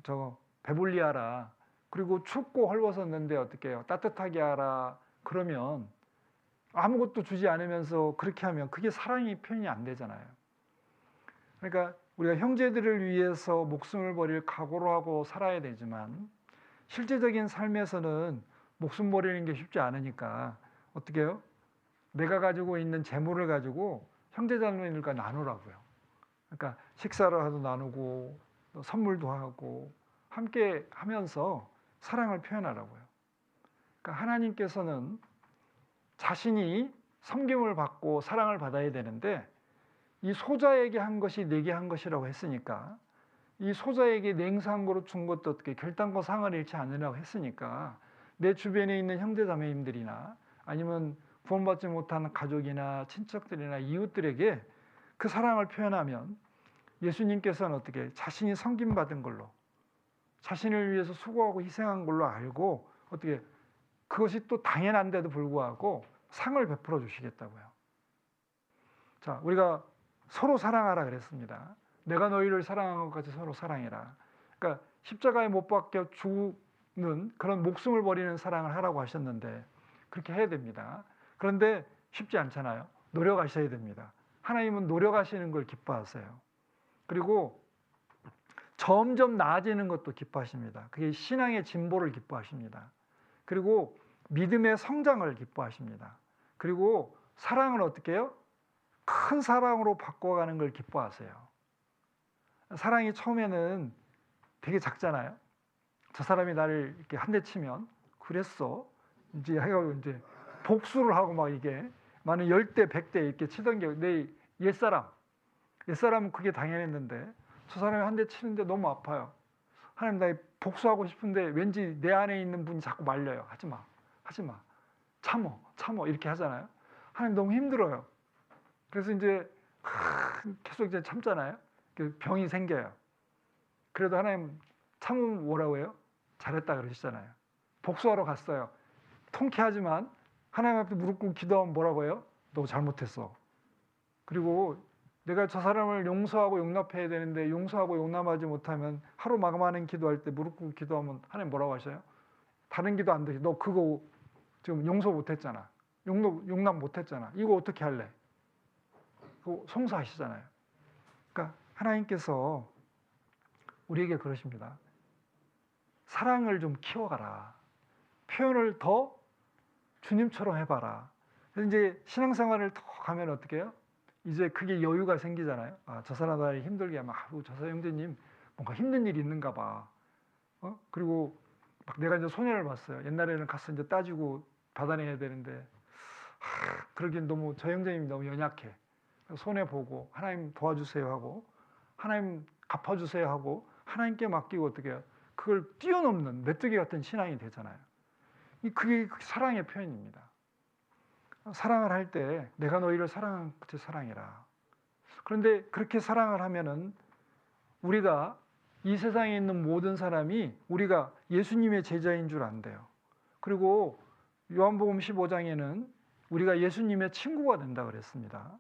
저 배불리 하라. 그리고 춥고 헐벗었는데 어떻게 해요? 따뜻하게 하라. 그러면 아무것도 주지 않으면서 그렇게 하면 그게 사랑이 표현이 안 되잖아요. 그러니까 우리가 형제들을 위해서 목숨을 버릴 각오로 하고 살아야 되지만 실제적인 삶에서는 목숨 버리는 게 쉽지 않으니까 어떻게 해요? 내가 가지고 있는 재물을 가지고 형제자매들과 나누라고요. 그러니까 식사를 하도 나누고 선물도 하고 함께 하면서 사랑을 표현하라고요. 그러니까 하나님께서는 자신이 섬김을 받고 사랑을 받아야 되는데 이 소자에게 한 것이 내게 한 것이라고 했으니까 이 소자에게 냉상고로 준 것도 어떻게 결단과 상을 잃지 않으라고 했으니까 내 주변에 있는 형제자매님들이나 아니면 구원받지 못한 가족이나 친척들이나 이웃들에게 그 사랑을 표현하면 예수님께서는 어떻게 자신이 섬김받은 걸로 자신을 위해서 수고하고 희생한 걸로 알고 어떻게 그것이 또 당연한데도 불구하고 상을 베풀어 주시겠다고요. 자, 우리가 서로 사랑하라 그랬습니다. 내가 너희를 사랑한 것 같이 서로 사랑해라. 그러니까 십자가에 못 박혀 죽는 그런 목숨을 버리는 사랑을 하라고 하셨는데 그렇게 해야 됩니다. 그런데 쉽지 않잖아요. 노력하셔야 됩니다. 하나님은 노력하시는 걸 기뻐하세요. 그리고 점점 나아지는 것도 기뻐하십니다. 그게 신앙의 진보를 기뻐하십니다. 그리고 믿음의 성장을 기뻐하십니다. 그리고 사랑을 어떻게 해요? 큰 사랑으로 바꿔가는 걸 기뻐하세요. 사랑이 처음에는 되게 작잖아요. 저 사람이 나를 이렇게 한 대 치면 그랬어. 이제 해가지고 이제 복수를 하고 막 이게 많은 10대, 100대 이렇게 치던 게 내 옛사람은 그게 당연했는데 저 사람이 한 대 치는데 너무 아파요. 하나님 나 복수하고 싶은데 왠지 내 안에 있는 분이 자꾸 말려요. 하지 마. 하지 마. 참어 이렇게 하잖아요. 하나님 너무 힘들어요. 그래서 이제 계속 이제 참잖아요. 병이 생겨요. 그래도 하나님 참으면 뭐라고 해요? 잘했다 그러시잖아요. 복수하러 갔어요. 통쾌하지만 하나님 앞에 무릎 꿇고 기도하면 뭐라고 해요? 너 잘못했어. 그리고 내가 저 사람을 용서하고 용납해야 되는데 용서하고 용납하지 못하면 하루 마감하는 기도할 때 무릎 꿇고 기도하면 하나님 뭐라고 하셔요? 다른 기도 안 돼. 너 그거 지금 용서 못했잖아. 용납 못했잖아. 이거 어떻게 할래? 그거 송사하시잖아요. 그러니까 하나님께서 우리에게 그러십니다. 사랑을 좀 키워가라. 표현을 더 주님처럼 해봐라. 그래서 이제 신앙생활을 더 가면 어떻게 해요? 이제 그게 여유가 생기잖아요. 아, 저 사람 나를 힘들게 하면 저 사람 형제님 뭔가 힘든 일이 있는가 봐. 그리고 막 내가 이제 손해를 봤어요. 옛날에는 가서 이제 따지고 받아내야 되는데 그러기엔 너무 저 형제님이 너무 연약해. 손해 보고 하나님 도와주세요 하고 하나님 갚아주세요 하고 하나님께 맡기고 어떻게 해요? 그걸 뛰어넘는 메뚜기 같은 신앙이 되잖아요. 그게 사랑의 표현입니다. 사랑을 할 때 내가 너희를 사랑한 같이 사랑해라. 그런데 그렇게 사랑을 하면은 우리가 이 세상에 있는 모든 사람이 우리가 예수님의 제자인 줄 안대요. 그리고 요한복음 15장에는 우리가 예수님의 친구가 된다 그랬습니다.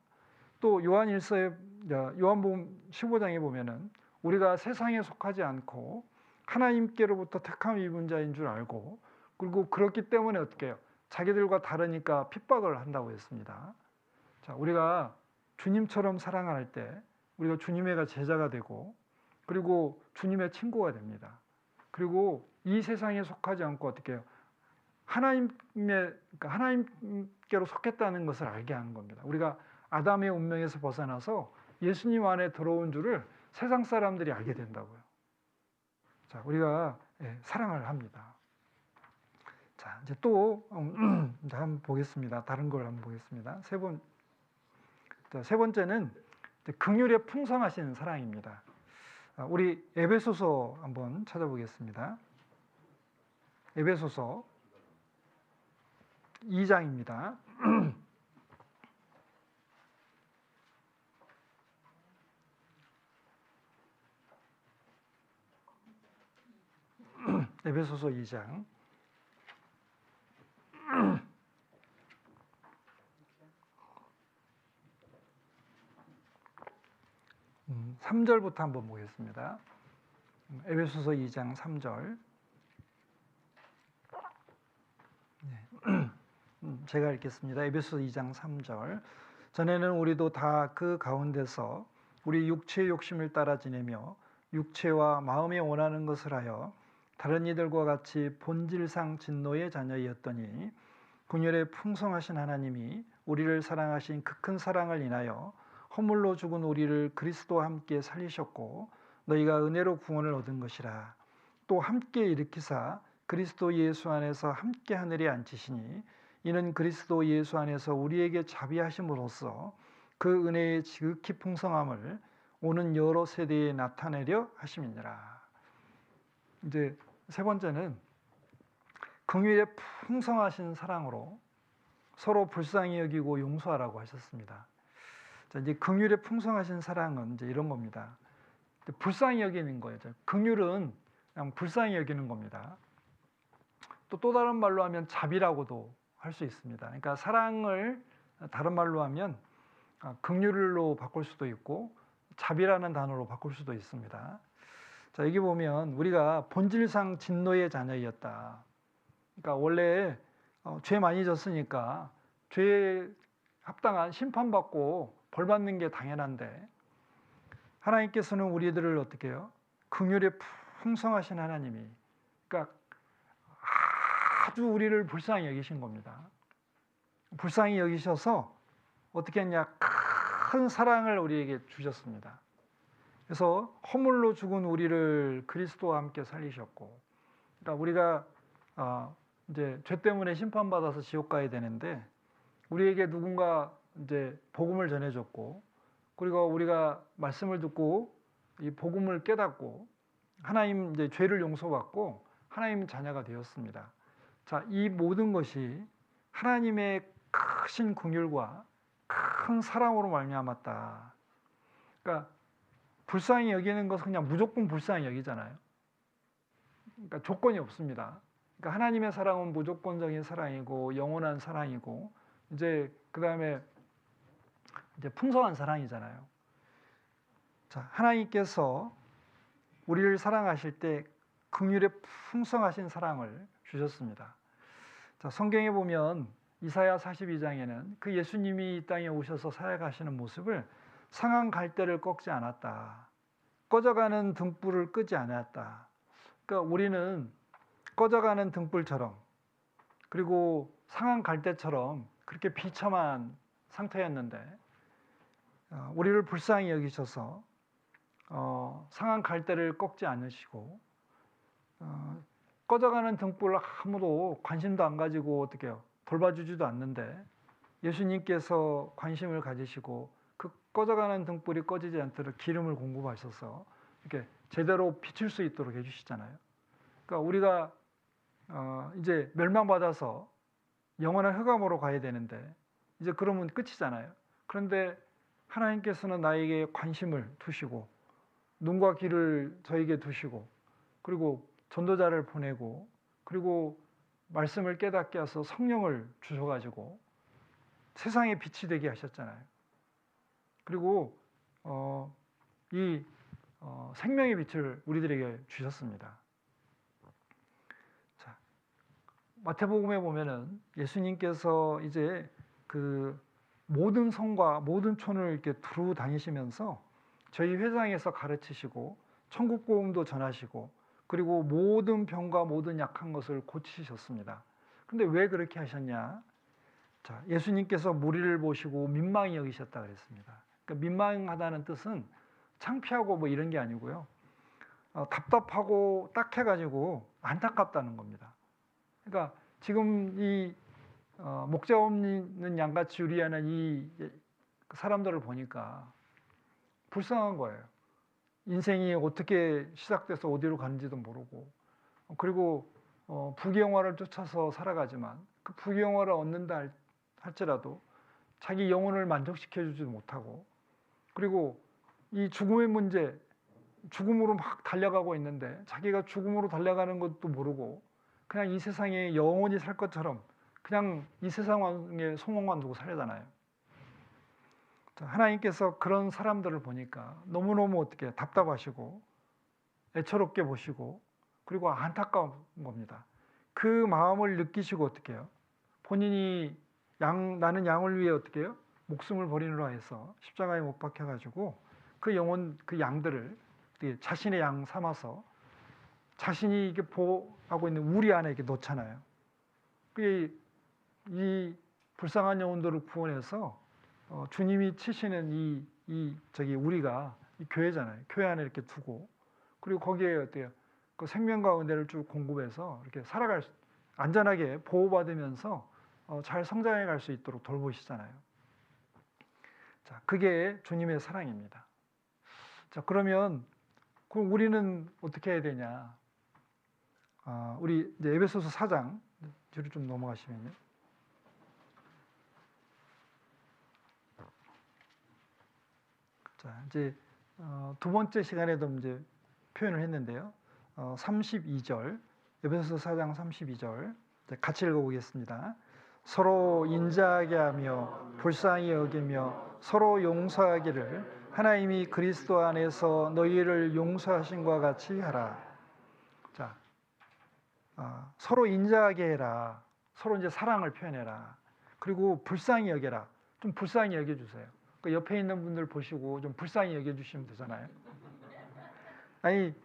또 요한복음 15장에 보면은 우리가 세상에 속하지 않고 하나님께로부터 택함 입은 자인 줄 알고, 그리고 그렇기 때문에 어떻게 해요? 자기들과 다르니까 핍박을 한다고 했습니다. 자, 우리가 주님처럼 사랑할 때 우리가 주님의 제자가 되고, 그리고 주님의 친구가 됩니다. 그리고 이 세상에 속하지 않고 어떻게 해요? 그러니까 하나님께로 속했다는 것을 알게 하는 겁니다. 우리가 아담의 운명에서 벗어나서 예수님 안에 들어온 줄을 세상 사람들이 알게 된다고요. 자, 우리가 사랑을 합니다. 자, 이제 또 한번 보겠습니다. 다른 걸 한번 보겠습니다. 세 번째는 긍휼에 풍성하신 사랑입니다. 우리 에베소서 한번 찾아보겠습니다. 에베소서 2장입니다. 에베소서 2장 3절부터 한번 보겠습니다. 에베소서 2장 3절. 제가 읽겠습니다. 에베소서 2장 3절. 전에는 우리도 다 그 가운데서 우리 육체의 욕심을 따라 지내며 육체와 마음에 원하는 것을 하여 다른 이들과 같이 본질상 진노의 자녀이었더니 긍휼에 풍성하신 하나님이 우리를 사랑하신 그 큰 사랑을 인하여 허물로 죽은 우리를 그리스도와 함께 살리셨고 너희가 은혜로 구원을 얻은 것이라. 또 함께 일으키사 그리스도 예수 안에서 함께 하늘에 앉히시니 이는 그리스도 예수 안에서 우리에게 자비하심으로써 그 은혜의 지극히 풍성함을 오는 여러 세대에 나타내려 하심이니라. 이제 세 번째는 긍휼에 풍성하신 사랑으로 서로 불쌍히 여기고 용서하라고 하셨습니다. 자, 이제 긍휼에 풍성하신 사랑은 이제 이런 겁니다. 불쌍히 여기는 거예요. 긍휼은 그냥 불쌍히 여기는 겁니다. 또 다른 말로 하면 자비라고도 할 수 있습니다. 그러니까 사랑을 다른 말로 하면 긍휼로 바꿀 수도 있고 자비라는 단어로 바꿀 수도 있습니다. 자, 여기 보면 우리가 본질상 진노의 자녀이었다. 그러니까 원래 죄 많이 졌으니까 죄에 합당한 심판받고 벌 받는 게 당연한데 하나님께서는 우리들을 어떻게 해요? 긍휼에 풍성하신 하나님이, 그러니까 아주 우리를 불쌍히 여기신 겁니다. 불쌍히 여기셔서 어떻게 했냐? 큰 사랑을 우리에게 주셨습니다. 그래서 허물로 죽은 우리를 그리스도와 함께 살리셨고, 그러니까 우리가 이제 죄 때문에 심판받아서 지옥 가야 되는데 우리에게 누군가 이제 복음을 전해줬고, 그리고 우리가 말씀을 듣고 이 복음을 깨닫고 하나님 이제 죄를 용서받고 하나님 자녀가 되었습니다. 자, 이 모든 것이 하나님의 크신 긍휼과 큰 사랑으로 말미암았다. 그러니까 불쌍히 여기는 것은 그냥 무조건 불쌍히 여기잖아요. 그러니까 조건이 없습니다. 그러니까 하나님의 사랑은 무조건적인 사랑이고 영원한 사랑이고 이제 그다음에 이제 풍성한 사랑이잖아요. 자, 하나님께서 우리를 사랑하실 때 긍휼에 풍성하신 사랑을 주셨습니다. 자, 성경에 보면 이사야 42장에는 그 예수님이 이 땅에 오셔서 사역하시는 모습을 상한 갈대를 꺾지 않았다. 꺼져가는 등불을 끄지 않았다. 그러니까 우리는 꺼져가는 등불처럼 그리고 상한 갈대처럼 그렇게 비참한 상태였는데 우리를 불쌍히 여기셔서 상한 갈대를 꺾지 않으시고 꺼져가는 등불을 아무도 관심도 안 가지고 어떻게 해요? 돌봐주지도 않는데 예수님께서 관심을 가지시고 그 꺼져가는 등불이 꺼지지 않도록 기름을 공급하셔서 이렇게 제대로 비출 수 있도록 해주시잖아요. 그러니까 우리가 이제 멸망받아서 영원한 흑암으로 가야 되는데 이제 그러면 끝이잖아요. 그런데 하나님께서는 나에게 관심을 두시고 눈과 귀를 저에게 두시고 그리고 전도자를 보내고 그리고 말씀을 깨닫게 하셔서 성령을 주셔가지고 세상에 빛이 되게 하셨잖아요. 그리고 이 생명의 빛을 우리들에게 주셨습니다. 마태복음에 보면은 예수님께서 이제 그 모든 성과 모든 촌을 이렇게 두루 다니시면서 저희 회당에서 가르치시고 천국 복음도 전하시고 그리고 모든 병과 모든 약한 것을 고치셨습니다. 근데 왜 그렇게 하셨냐? 자, 예수님께서 무리를 보시고 민망히 여기셨다 그랬습니다. 그러니까 민망하다는 뜻은 창피하고 뭐 이런 게 아니고요. 답답하고 딱해가지고 안타깝다는 겁니다. 그러니까 지금 이 목자 없는 양같이 유리하는 이 사람들을 보니까 불쌍한 거예요. 인생이 어떻게 시작돼서 어디로 가는지도 모르고 그리고 부귀영화를 쫓아서 살아가지만 그 부귀영화를 얻는다 할지라도 자기 영혼을 만족시켜 주지도 못하고 그리고 이 죽음의 문제 죽음으로 막 달려가고 있는데 자기가 죽음으로 달려가는 것도 모르고 그냥 이 세상에 영원히 살 것처럼 그냥 이 세상에 소망만 두고 살잖아요. 하나님께서 그런 사람들을 보니까 너무너무 어떻게 답답하시고 애처롭게 보시고 그리고 안타까운 겁니다. 그 마음을 느끼시고 어떻게 해요? 본인이 나는 양을 위해 어떻게 해요? 목숨을 버리노라 해서 십자가에 못 박혀가지고 그 영혼 그 양들을 자신의 양 삼아서 자신이 이게 보호하고 있는 우리 안에 이렇게 놓잖아요. 이 불쌍한 영혼들을 구원해서 주님이 치시는 저기 우리가 이 교회잖아요. 교회 안에 이렇게 두고 그리고 거기에 어때요? 그 생명과 은혜를 쭉 공급해서 이렇게 안전하게 보호받으면서 잘 성장해 갈 수 있도록 돌보시잖아요. 자, 그게 주님의 사랑입니다. 자, 그러면 그럼 우리는 어떻게 해야 되냐? 우리 이제 에베소서 4장 뒤로 좀 넘어가시면요. 자, 이제 두 번째 시간에도 이제 표현을 했는데요. 32절, 에베소서 4장 32절 같이 읽어보겠습니다. 서로 인자하게 하며 불쌍히 여기며 서로 용서하기를 하나님이 그리스도 안에서 너희를 용서하신 것 같이 하라. 자, 서로 인자하게 해라. 서로 이제 사랑을 표현해라. 그리고 불쌍히 여겨라. 좀 불쌍히 여겨주세요. 그 옆에 있는 분들 보시고 좀 불쌍히 여겨주시면 되잖아요. 아니,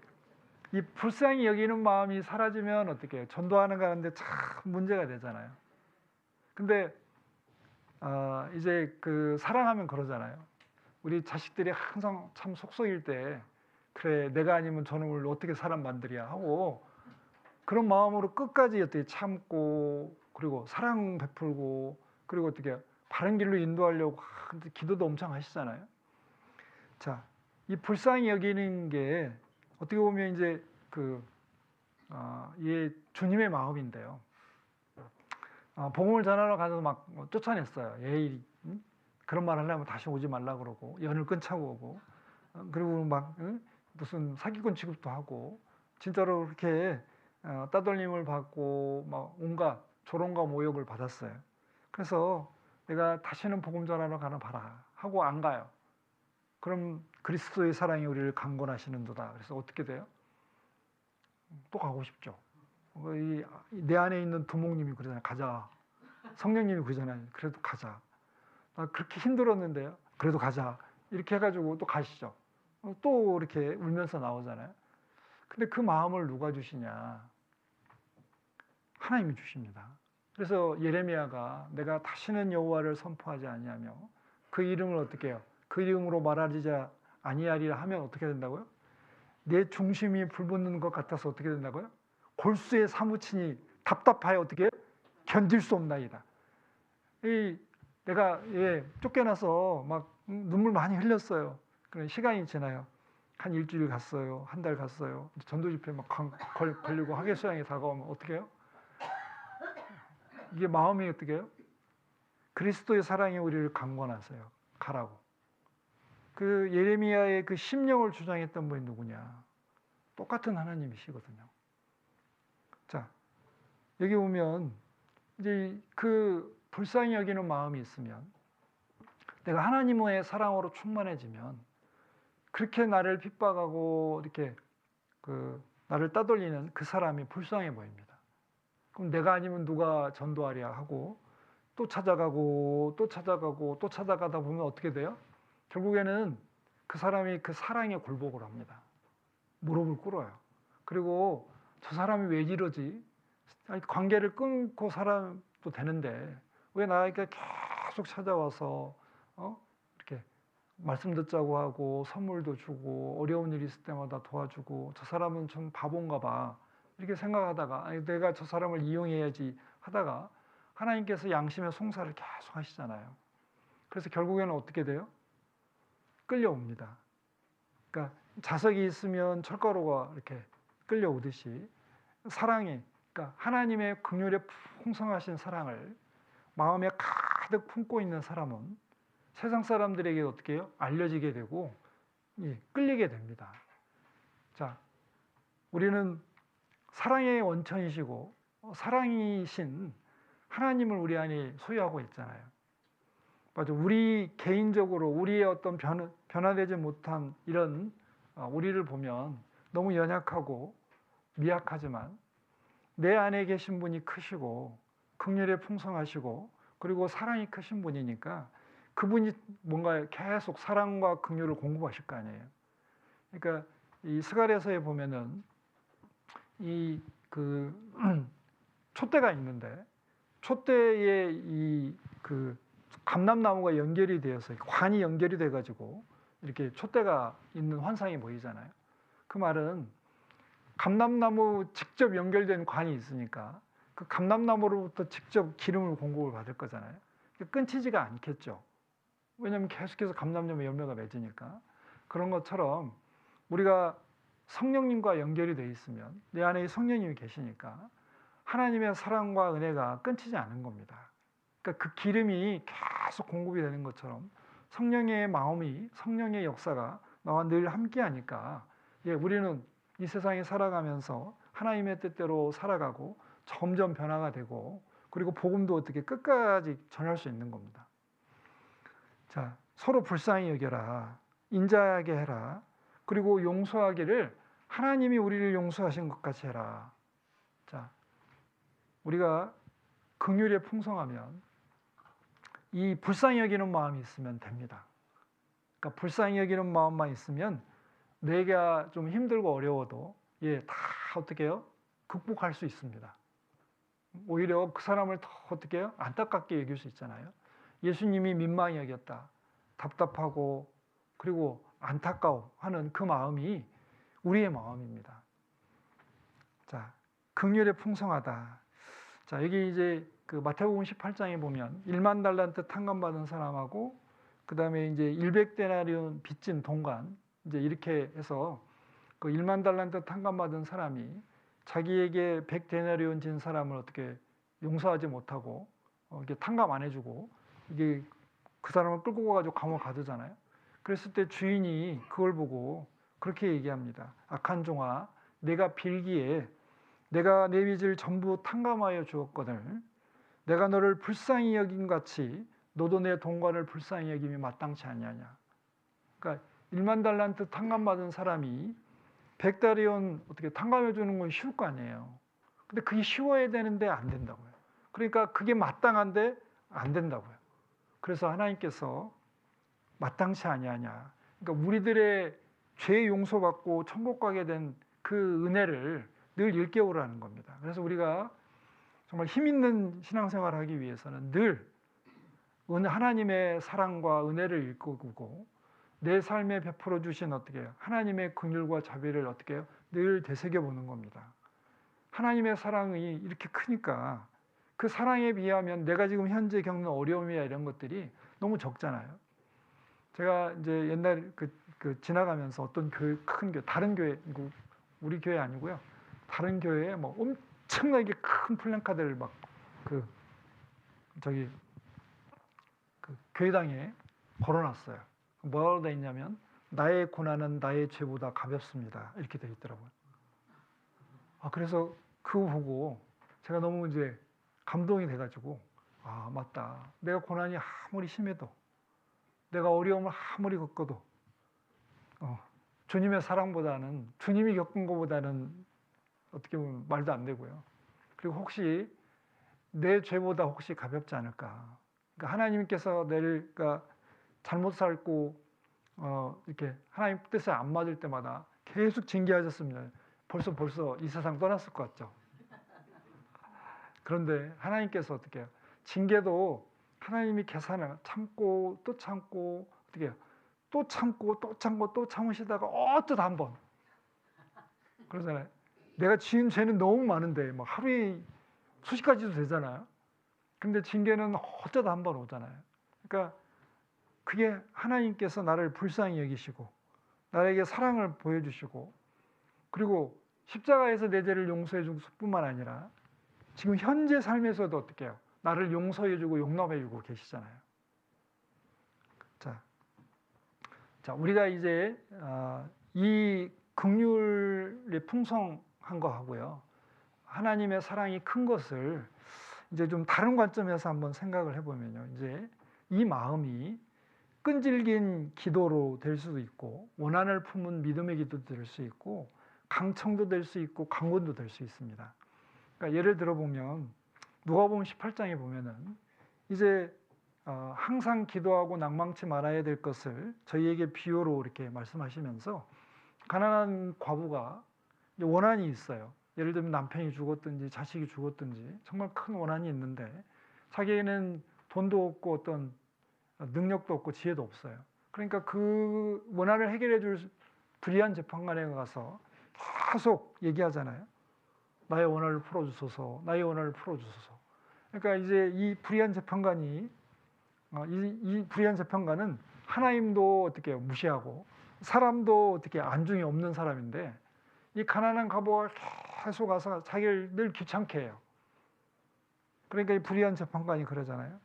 이 불쌍히 여기는 마음이 사라지면 어떻게 해요? 전도하는 가는데 참 문제가 되잖아요. 근데 이제 그 사랑하면 그러잖아요. 우리 자식들이 항상 참 속속일 때 그래 내가 아니면 저놈을 어떻게 사람 만들이야 하고 그런 마음으로 끝까지 어떻게 참고 그리고 사랑 베풀고 그리고 어떻게 바른 길로 인도하려고 기도도 엄청 하시잖아요. 자, 이 불쌍히 여기는 게 어떻게 보면 이제 이 주님의 마음인데요. 복음을 전하러 가서 막 쫓아냈어요. 에이, 그런 말 하려면 다시 오지 말라 그러고 연을 끊자고 오고 그리고 막 무슨 사기꾼 취급도 하고 진짜로 그렇게 따돌림을 받고 막 온갖 조롱과 모욕을 받았어요. 그래서 내가 다시는 복음 전하러 가나 봐라 하고 안 가요. 그럼 그리스도의 사랑이 우리를 강권하시는도다. 그래서 어떻게 돼요? 또 가고 싶죠. 내 안에 있는 두목님이 그러잖아요. 가자. 성령님이 그러잖아요. 그래도 가자. 나 그렇게 힘들었는데요. 그래도 가자. 이렇게 해가지고 또 가시죠. 또 이렇게 울면서 나오잖아요. 근데 그 마음을 누가 주시냐? 하나님이 주십니다. 그래서 예레미야가 내가 다시는 여호와를 선포하지 아니하며 그 이름을 어떻게 해요? 그 이름으로 말하지 아니하리라 하면 어떻게 된다고요? 내 중심이 불붙는 것 같아서 어떻게 된다고요? 골수에 사무치니 답답하여 어떻게 해요? 견딜 수 없나이다. 내가 쫓겨나서 막 눈물 많이 흘렸어요. 그런 시간이 지나요. 한 일주일 갔어요. 한 달 갔어요. 전도 집회 막 걸리고 학예 수양이 다가오면 어떻게 해요? 이게 마음이 어떻게 해요? 그리스도의 사랑이 우리를 강권하세요. 가라고. 그 예레미야의 그 심령을 주장했던 분이 누구냐? 똑같은 하나님이시거든요. 자, 여기 보면 이제 그 불쌍히 여기는 마음이 있으면 내가 하나님의 사랑으로 충만해지면 그렇게 나를 핍박하고 이렇게 나를 따돌리는 그 사람이 불쌍해 보입니다. 그럼 내가 아니면 누가 전도하랴 하고 또 찾아가고 또 찾아가고 또 찾아가다 보면 어떻게 돼요? 결국에는 그 사람이 그 사랑에 굴복을 합니다. 무릎을 꿇어요. 그리고 저 사람이 왜 이러지? 아니, 관계를 끊고 살아도 되는데 왜 나에게 계속 찾아와서 이렇게 말씀 듣자고 하고 선물도 주고 어려운 일 있을 때마다 도와주고 저 사람은 좀 바본가 봐 이렇게 생각하다가 아니, 내가 저 사람을 이용해야지 하다가 하나님께서 양심의 송사를 계속 하시잖아요. 그래서 결국에는 어떻게 돼요? 끌려옵니다. 그러니까 자석이 있으면 철가루가 이렇게 끌려오듯이 사랑이, 그러니까 하나님의 긍휼에 풍성하신 사랑을 마음에 가득 품고 있는 사람은 세상 사람들에게 어떻게 해요? 알려지게 되고 끌리게 됩니다. 자, 우리는 사랑의 원천이시고 사랑이신 하나님을 우리 안에 소유하고 있잖아요. 맞아. 우리 개인적으로 우리의 어떤 변화되지 못한 이런 우리를 보면 너무 연약하고 미약하지만 내 안에 계신 분이 크시고 긍휼에 풍성하시고 그리고 사랑이 크신 분이니까 그분이 뭔가 계속 사랑과 긍휼을 공급하실 거 아니에요. 그러니까 이 스가랴서에 보면은 이 그 촛대가 있는데 촛대에 이 그 감람나무가 연결이 되어서 관이 연결이 돼 가지고 이렇게 촛대가 있는 환상이 보이잖아요. 그 말은 감람나무 직접 연결된 관이 있으니까 그 감람나무로부터 직접 기름을 공급을 받을 거잖아요. 끊기지가 않겠죠. 왜냐하면 계속해서 감람나무 열매가 맺으니까. 그런 것처럼 우리가 성령님과 연결이 되어 있으면 내 안에 성령님이 계시니까 하나님의 사랑과 은혜가 끊기지 않은 겁니다. 그러니까 그 기름이 계속 공급이 되는 것처럼 성령의 마음이, 성령의 역사가 나와 늘 함께 하니까 우리는 이 세상에 살아가면서 하나님의 뜻대로 살아가고 점점 변화가 되고 그리고 복음도 어떻게 끝까지 전할 수 있는 겁니다. 자, 서로 불쌍히 여겨라. 인자하게 해라. 그리고 용서하기를 하나님이 우리를 용서하신 것 같이 해라. 자, 우리가 긍휼에 풍성하면 이 불쌍히 여기는 마음이 있으면 됩니다. 그러니까 불쌍히 여기는 마음만 있으면 내가 좀 힘들고 어려워도 다 어떻게 해요? 극복할 수 있습니다. 오히려 그 사람을 더 어떻게 해요? 안타깝게 여길 수 있잖아요. 예수님이 민망히 여겼다. 답답하고 그리고 안타까워 하는 그 마음이 우리의 마음입니다. 자, 긍휼에 풍성하다. 자, 여기 이제 그 마태복음 18장에 보면 1만 달란트 탕감받은 사람하고 그다음에 이제 100데나리온 빚진 동관 이제 이렇게 해서 그 1만 달란트 탕감받은 사람이 자기에게 100데나리온 진 사람을 어떻게 용서하지 못하고 이게 탕감 안 해주고 이게 그 사람을 끌고 가가지고 감옥 가두잖아요. 그랬을 때 주인이 그걸 보고 그렇게 얘기합니다. 악한 종아, 내가 빌기에 내가 내 빚을 전부 탕감하여 주었거늘 내가 너를 불쌍히 여긴 같이 너도 내 동관을 불쌍히 여김이 마땅치 아니하냐. 그러니까 1만 달란트 탕감받은 사람이 100데나리온 어떻게 탕감해 주는 건 쉬울 거 아니에요. 근데 그게 쉬워야 되는데 안 된다고요. 그러니까 그게 마땅한데 안 된다고요. 그래서 하나님께서 마땅치 아니하냐. 그러니까 우리들의 죄 용서받고 천국 가게 된 그 은혜를 늘 일깨우라는 겁니다. 그래서 우리가 정말 힘 있는 신앙생활을 하기 위해서는 늘 하나님의 사랑과 은혜를 일깨우고 내 삶에 베풀어 주신 어떻게 해요? 하나님의 긍휼과 자비를 어떻게 해요? 늘 되새겨 보는 겁니다. 하나님의 사랑이 이렇게 크니까 그 사랑에 비하면 내가 지금 현재 겪는 어려움이야 이런 것들이 너무 적잖아요. 제가 이제 옛날 지나가면서 어떤 교회, 큰 교회, 다른 교회, 우리 교회 아니고요. 다른 교회에 뭐 엄청나게 큰 플랜카드를 막 교회당에 걸어놨어요. 뭐라고 돼 있냐면 나의 고난은 나의 죄보다 가볍습니다. 이렇게 돼 있더라고요. 그래서 그거 보고 제가 너무 이제 감동이 돼가지고 맞다. 내가 고난이 아무리 심해도 내가 어려움을 아무리 겪어도 주님의 사랑보다는 주님이 겪은 것보다는 어떻게 보면 말도 안 되고요. 그리고 혹시 내 죄보다 혹시 가볍지 않을까. 그러니까 하나님께서 내가 그러니까 잘못 살고 이렇게 하나님 뜻에 안 맞을 때마다 계속 징계하셨습니다. 벌써 이 세상 떠났을 것 같죠. 그런데 하나님께서 어떻게 해요? 징계도 하나님이 계산을 참고 또 참고 어떻게 해요? 또 참고 또 참고 또 참으시다가 어쩌다 한 번. 그러잖아요. 내가 지은 죄는 너무 많은데 막 하루에 수십 가지도 되잖아요. 근데 징계는 어쩌다 한 번 오잖아요. 그러니까 그게 하나님께서 나를 불쌍히 여기시고 나에게 사랑을 보여주시고 그리고 십자가에서 내 죄를 용서해 줄 뿐만 아니라 지금 현재 삶에서도 어떻게 해요? 나를 용서해 주고 용납해 주고 계시잖아요. 자, 우리가 이제 이 긍휼이 풍성한 거 하고요. 하나님의 사랑이 큰 것을 이제 좀 다른 관점에서 한번 생각을 해보면요. 이제 이 마음이 끈질긴 기도로 될 수도 있고 원한을 품은 믿음의 기도도 될 수 있고 강청도 될 수 있고 강권도 될 수 있습니다. 그러니까 예를 들어 보면 누가복음 18장에 보면은 이제 항상 기도하고 낭망치 말아야 될 것을 저희에게 비유로 이렇게 말씀하시면서 가난한 과부가 원한이 있어요. 예를 들면 남편이 죽었든지 자식이 죽었든지 정말 큰 원한이 있는데 자기에는 돈도 없고 어떤 능력도 없고 지혜도 없어요. 그러니까 그 원한을 해결해 줄 불의한 재판관에 가서 계속 얘기하잖아요. 나의 원한을 풀어주소서, 나의 원한을 풀어주소서. 그러니까 이제 이 불의한 재판관이 이 불의한 재판관은 하나님도 어떻게 무시하고 사람도 어떻게 안중이 없는 사람인데 이 가난한 과부가 계속 와서 자기를 늘 귀찮게 해요. 그러니까 이 불의한 재판관이 그러잖아요.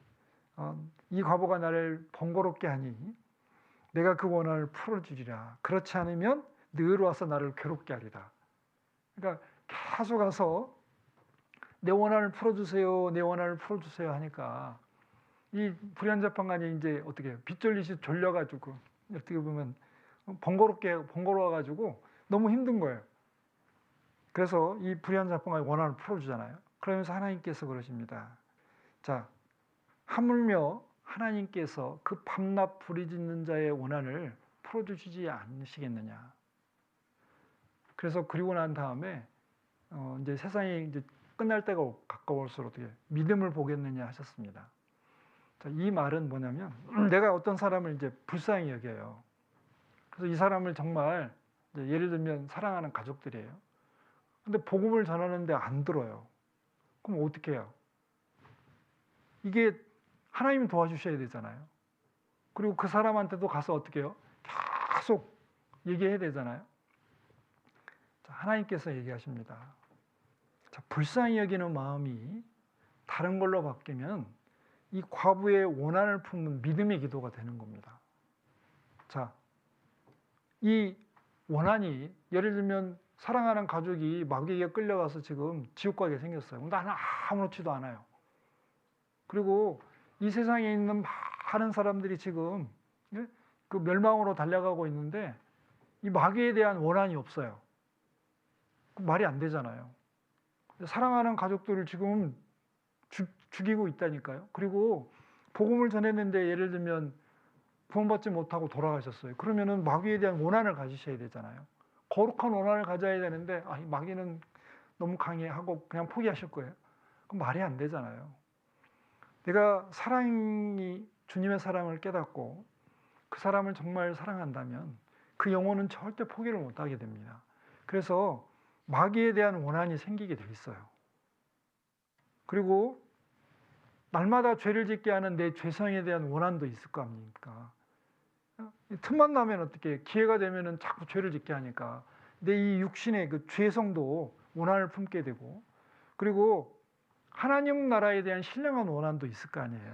이 과부가 나를 번거롭게 하니 내가 그 원한을 풀어주리라. 그렇지 않으면 늘 와서 나를 괴롭게 하리라. 그러니까 계속 와서 내 원한을 풀어주세요, 내 원한을 풀어주세요 하니까 이 불의한 재판관이 이제 어떻게 해요? 빗졸리시 졸려가지고 어떻게 보면 번거로워가지고 너무 힘든 거예요. 그래서 이 불의한 재판관이 원한을 풀어주잖아요. 그러면서 하나님께서 그러십니다. 자, 하물며 하나님께서 그 밤낮 부르짖는 자의 원한을 풀어주시지 않으시겠느냐. 그래서 그리고 난 다음에 이제 세상이 이제 끝날 때가 가까울수록 어떻게 믿음을 보겠느냐 하셨습니다. 자, 이 말은 뭐냐면 내가 어떤 사람을 이제 불쌍히 여겨요. 그래서 이 사람을 정말 예를 들면 사랑하는 가족들이에요. 근데 복음을 전하는데 안 들어요. 그럼 어떻게 해요? 이게 하나님이 도와주셔야 되잖아요. 그리고 그 사람한테도 가서 어떻게 해요? 계속 얘기해야 되잖아요. 자, 하나님께서 얘기하십니다. 자, 불쌍히 여기는 마음이 다른 걸로 바뀌면 이 과부의 원한을 품는 믿음의 기도가 되는 겁니다. 자, 이 원한이 예를 들면 사랑하는 가족이 마귀에게 끌려가서 지금 지옥 가게 생겼어요. 나는 아무렇지도 않아요. 그리고 이 세상에 있는 많은 사람들이 지금 그 멸망으로 달려가고 있는데 이 마귀에 대한 원한이 없어요. 말이 안 되잖아요. 사랑하는 가족들을 지금 죽이고 있다니까요. 그리고 복음을 전했는데 예를 들면 구원받지 못하고 돌아가셨어요. 그러면은 마귀에 대한 원한을 가지셔야 되잖아요. 거룩한 원한을 가져야 되는데 이 마귀는 너무 강해 하고 그냥 포기하실 거예요. 그럼 말이 안 되잖아요. 내가 사랑이 주님의 사랑을 깨닫고 그 사람을 정말 사랑한다면 그 영혼은 절대 포기를 못하게 됩니다. 그래서 마귀에 대한 원한이 생기게 돼 있어요. 그리고 날마다 죄를 짓게 하는 내 죄성에 대한 원한도 있을 거 아닙니까? 틈만 나면 어떻게 기회가 되면은 자꾸 죄를 짓게 하니까 내 이 육신의 그 죄성도 원한을 품게 되고 그리고 하나님 나라에 대한 신령한 원한도 있을 거 아니에요.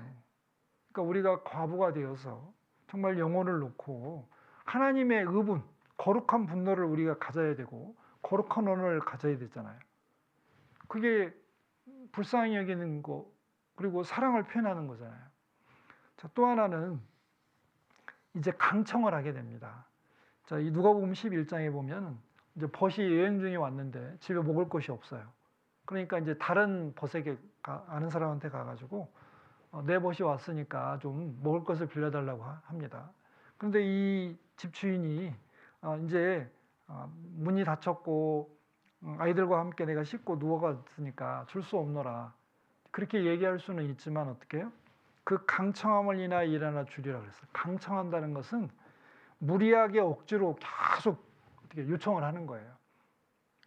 그러니까 우리가 과부가 되어서 정말 영혼을 놓고 하나님의 의분, 거룩한 분노를 우리가 가져야 되고 거룩한 원한을 가져야 되잖아요. 그게 불쌍히 여기는 거 그리고 사랑을 표현하는 거잖아요. 자, 또 하나는 이제 강청을 하게 됩니다. 자, 이 누가복음 11장에 보면 이제 벗이 여행 중에 왔는데 집에 먹을 것이 없어요. 그러니까 이제 다른 벗에게 아는 사람한테 가가지고 내 벗이 왔으니까 좀 먹을 것을 빌려달라고 합니다. 그런데 이 집주인이 이제 문이 닫혔고 아이들과 함께 내가 씻고 누워갔으니까 줄 수 없노라. 그렇게 얘기할 수는 있지만 어떻게 해요? 그 강청함을 인하여 일어나 주리라 그랬어요. 강청한다는 것은 무리하게 억지로 계속 어떻게 요청을 하는 거예요.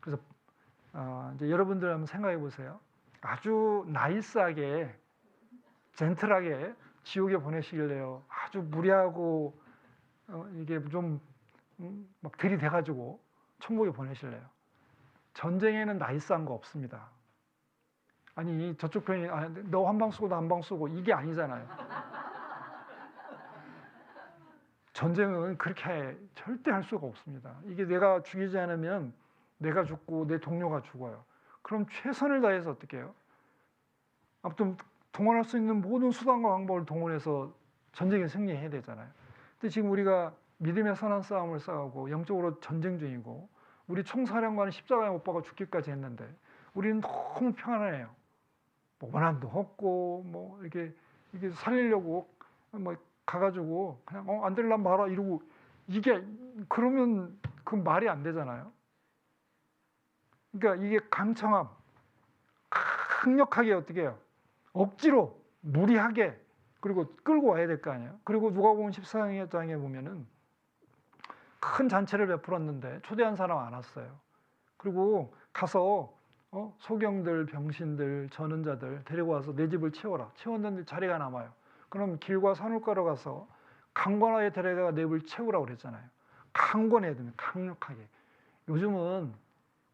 그래서 이제 여러분들 한번 생각해 보세요. 아주 나이스하게 젠틀하게 지옥에 보내시길래요. 아주 무리하고 이게 좀 막 들이대가지고 천국에 보내실래요. 전쟁에는 나이스한 거 없습니다. 아니 저쪽 편이 너 한 방 쏘고 나 한 방 쏘고 이게 아니잖아요. 전쟁은 그렇게 절대 할 수가 없습니다. 이게 내가 죽이지 않으면 내가 죽고 내 동료가 죽어요. 그럼 최선을 다해서 어떻게 해요? 아무튼 동원할 수 있는 모든 수단과 방법을 동원해서 전쟁에 승리해야 되잖아요. 근데 지금 우리가 믿음의 선한 싸움을 싸우고 영적으로 전쟁 중이고 우리 총사령관은 십자가에 못 박아 죽기까지 했는데 우리는 너무 평안해요. 뭐 원한도 없고 뭐 이게 살리려고 뭐 가가지고 그냥 안 될란 말아 이러고 이게 그러면 그 말이 안 되잖아요. 그러니까 이게 강청함, 강력하게 어떻게 해요? 억지로 무리하게 그리고 끌고 와야 될 거 아니에요. 그리고 누가복음 14장에 보면은 큰 잔치를 베풀었는데 초대한 사람 안 왔어요. 그리고 가서 소경들, 병신들, 전은 자들 데리고 와서 내 집을 채워라. 채웠는데 자리가 남아요. 그럼 길과 산울가로 가서 강권하게 데려가 내 집을 채우라고 그랬잖아요. 강권해야 됩니다. 강력하게. 요즘은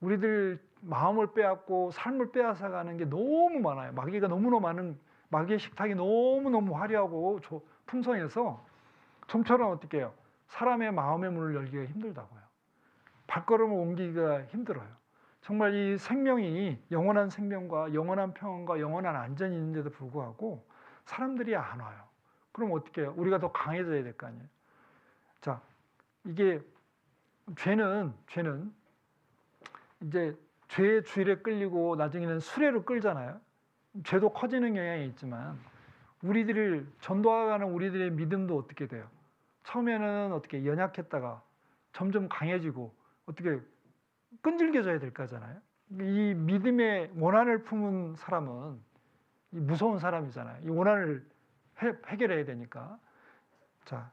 우리들 마음을 빼앗고 삶을 빼앗아가는 게 너무 많아요. 마귀가 너무너무 많은, 마귀의 식탁이 너무너무 화려하고 풍성해서 좀처럼 어떻게 해요? 사람의 마음의 문을 열기가 힘들다고요. 발걸음을 옮기기가 힘들어요. 정말 이 생명이 영원한 생명과 영원한 평안과 영원한 안전이 있는데도 불구하고 사람들이 안 와요. 그럼 어떻게 해요? 우리가 더 강해져야 될 거 아니에요. 자, 이게 죄는 이제 죄의 주일에 끌리고 나중에는 수레로 끌잖아요. 죄도 커지는 경향이 있지만 우리들을 전도하가는 우리들의 믿음도 어떻게 돼요? 처음에는 어떻게 연약했다가 점점 강해지고 어떻게 끈질겨져야 될 거잖아요. 이 믿음의 원한을 품은 사람은 무서운 사람이잖아요. 이 원한을 해결해야 되니까. 자,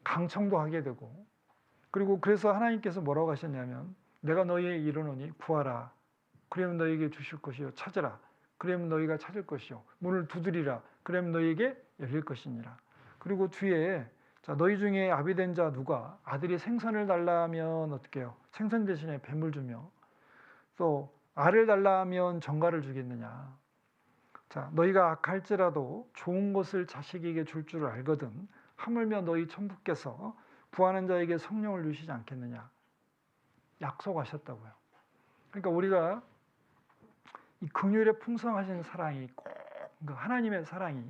강청도 하게 되고 그리고 그래서 하나님께서 뭐라고 하셨냐면 내가 너희에게 이르노니 구하라. 그러면 너희에게 주실 것이요. 찾으라. 그러면 너희가 찾을 것이요. 문을 두드리라. 그러면 너희에게 열릴 것이니라. 그리고 뒤에 자, 너희 중에 아비된 자 누가 아들이 생선을 달라 하면 어떻게 해요? 생선 대신에 뱀을 주며 또 알을 달라 하면 정갈을 주겠느냐. 자, 너희가 악할지라도 좋은 것을 자식에게 줄 줄 알거든 하물며 너희 천부께서 구하는 자에게 성령을 주시지 않겠느냐. 약속하셨다고요. 그러니까 우리가 이 긍휼에 풍성하신 사랑이 꼭 하나님의 사랑이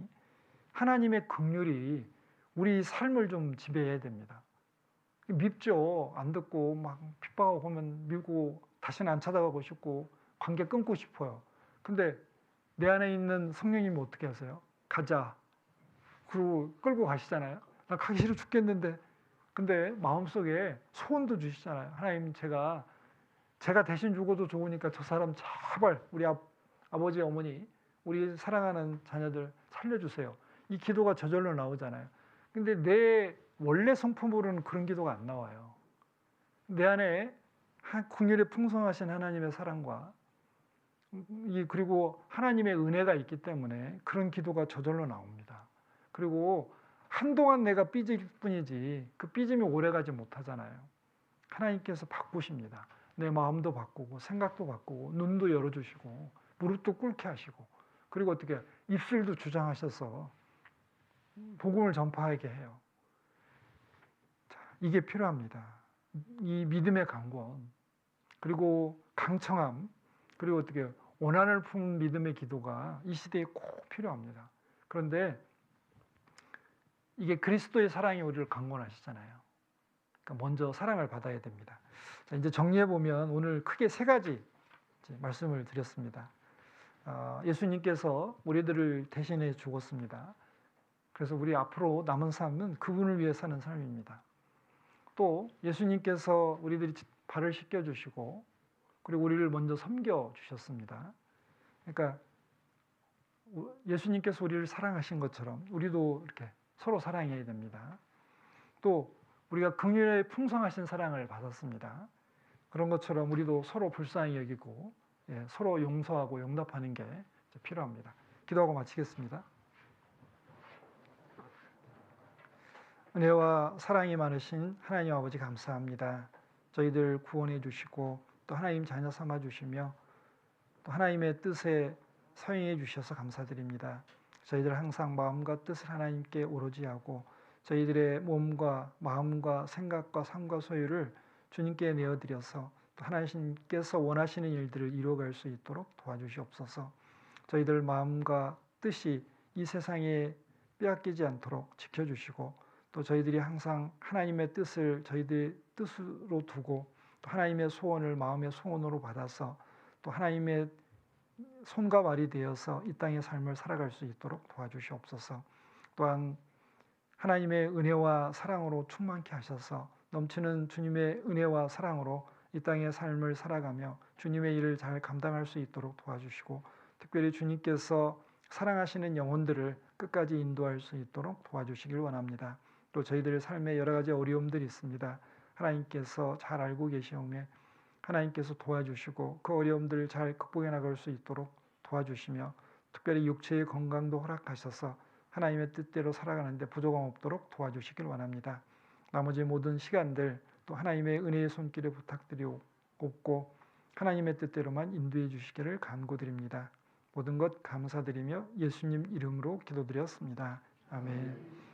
하나님의 긍휼이 우리 삶을 좀 지배해야 됩니다. 밉죠. 안 듣고 막 핍박하고 오면 밀고 다시는 안 찾아가고 싶고 관계 끊고 싶어요. 근데 내 안에 있는 성령님이 어떻게 하세요? 가자. 그리고 끌고 가시잖아요. 나 가기 싫어 죽겠는데. 근데 마음속에 소원도 주시잖아요. 하나님 제가 대신 죽어도 좋으니까 저 사람 제발 우리 아버지 어머니 우리 사랑하는 자녀들 살려주세요. 이 기도가 저절로 나오잖아요. 근데 내 원래 성품으로는 그런 기도가 안 나와요. 내 안에 긍휼에 풍성하신 하나님의 사랑과 그리고 하나님의 은혜가 있기 때문에 그런 기도가 저절로 나옵니다. 그리고 한동안 내가 삐질 뿐이지 그 삐짐이 오래가지 못하잖아요. 하나님께서 바꾸십니다. 내 마음도 바꾸고 생각도 바꾸고 눈도 열어주시고 무릎도 꿇게 하시고 그리고 어떻게 입술도 주장하셔서 복음을 전파하게 해요. 자, 이게 필요합니다. 이 믿음의 강권 그리고 강청함 그리고 어떻게 원한을 품은 믿음의 기도가 이 시대에 꼭 필요합니다. 그런데 이게 그리스도의 사랑이 우리를 강권하시잖아요. 그러니까 먼저 사랑을 받아야 됩니다. 자, 이제 정리해 보면 오늘 크게 세 가지 말씀을 드렸습니다. 예수님께서 우리들을 대신해 죽었습니다. 그래서 우리 앞으로 남은 삶은 그분을 위해 사는 삶입니다. 또 예수님께서 우리들이 발을 씻겨 주시고 그리고 우리를 먼저 섬겨 주셨습니다. 그러니까 예수님께서 우리를 사랑하신 것처럼 우리도 이렇게 서로 사랑해야 됩니다. 또 우리가 긍휼의 풍성하신 사랑을 받았습니다. 그런 것처럼 우리도 서로 불쌍히 여기고 서로 용서하고 용납하는 게 필요합니다. 기도하고 마치겠습니다. 은혜와 사랑이 많으신 하나님 아버지 감사합니다. 저희들 구원해 주시고 또 하나님 자녀 삼아 주시며 또 하나님의 뜻에 서행해 주셔서 감사드립니다. 저희들 항상 마음과 뜻을 하나님께 오로지 하고 저희들의 몸과 마음과 생각과 삶과 소유를 주님께 내어드려서 또 하나님께서 원하시는 일들을 이루어갈 수 있도록 도와주시옵소서. 저희들 마음과 뜻이 이 세상에 빼앗기지 않도록 지켜주시고 또 저희들이 항상 하나님의 뜻을 저희들의 뜻으로 두고 또 하나님의 소원을 마음의 소원으로 받아서 또 하나님의 손과 발이 되어서 이 땅의 삶을 살아갈 수 있도록 도와주시옵소서. 또한 하나님의 은혜와 사랑으로 충만케 하셔서 넘치는 주님의 은혜와 사랑으로 이 땅의 삶을 살아가며 주님의 일을 잘 감당할 수 있도록 도와주시고 특별히 주님께서 사랑하시는 영혼들을 끝까지 인도할 수 있도록 도와주시길 원합니다. 또 저희들의 삶에 여러 가지 어려움들이 있습니다. 하나님께서 잘 알고 계시오며 하나님께서 도와주시고 그 어려움들을 잘 극복해 나갈 수 있도록 도와주시며 특별히 육체의 건강도 허락하셔서 하나님의 뜻대로 살아가는데 부족함 없도록 도와주시길 원합니다. 나머지 모든 시간들 또 하나님의 은혜의 손길에 부탁드리옵고 하나님의 뜻대로만 인도해 주시기를 간구드립니다. 모든 것 감사드리며 예수님 이름으로 기도드렸습니다. 아멘.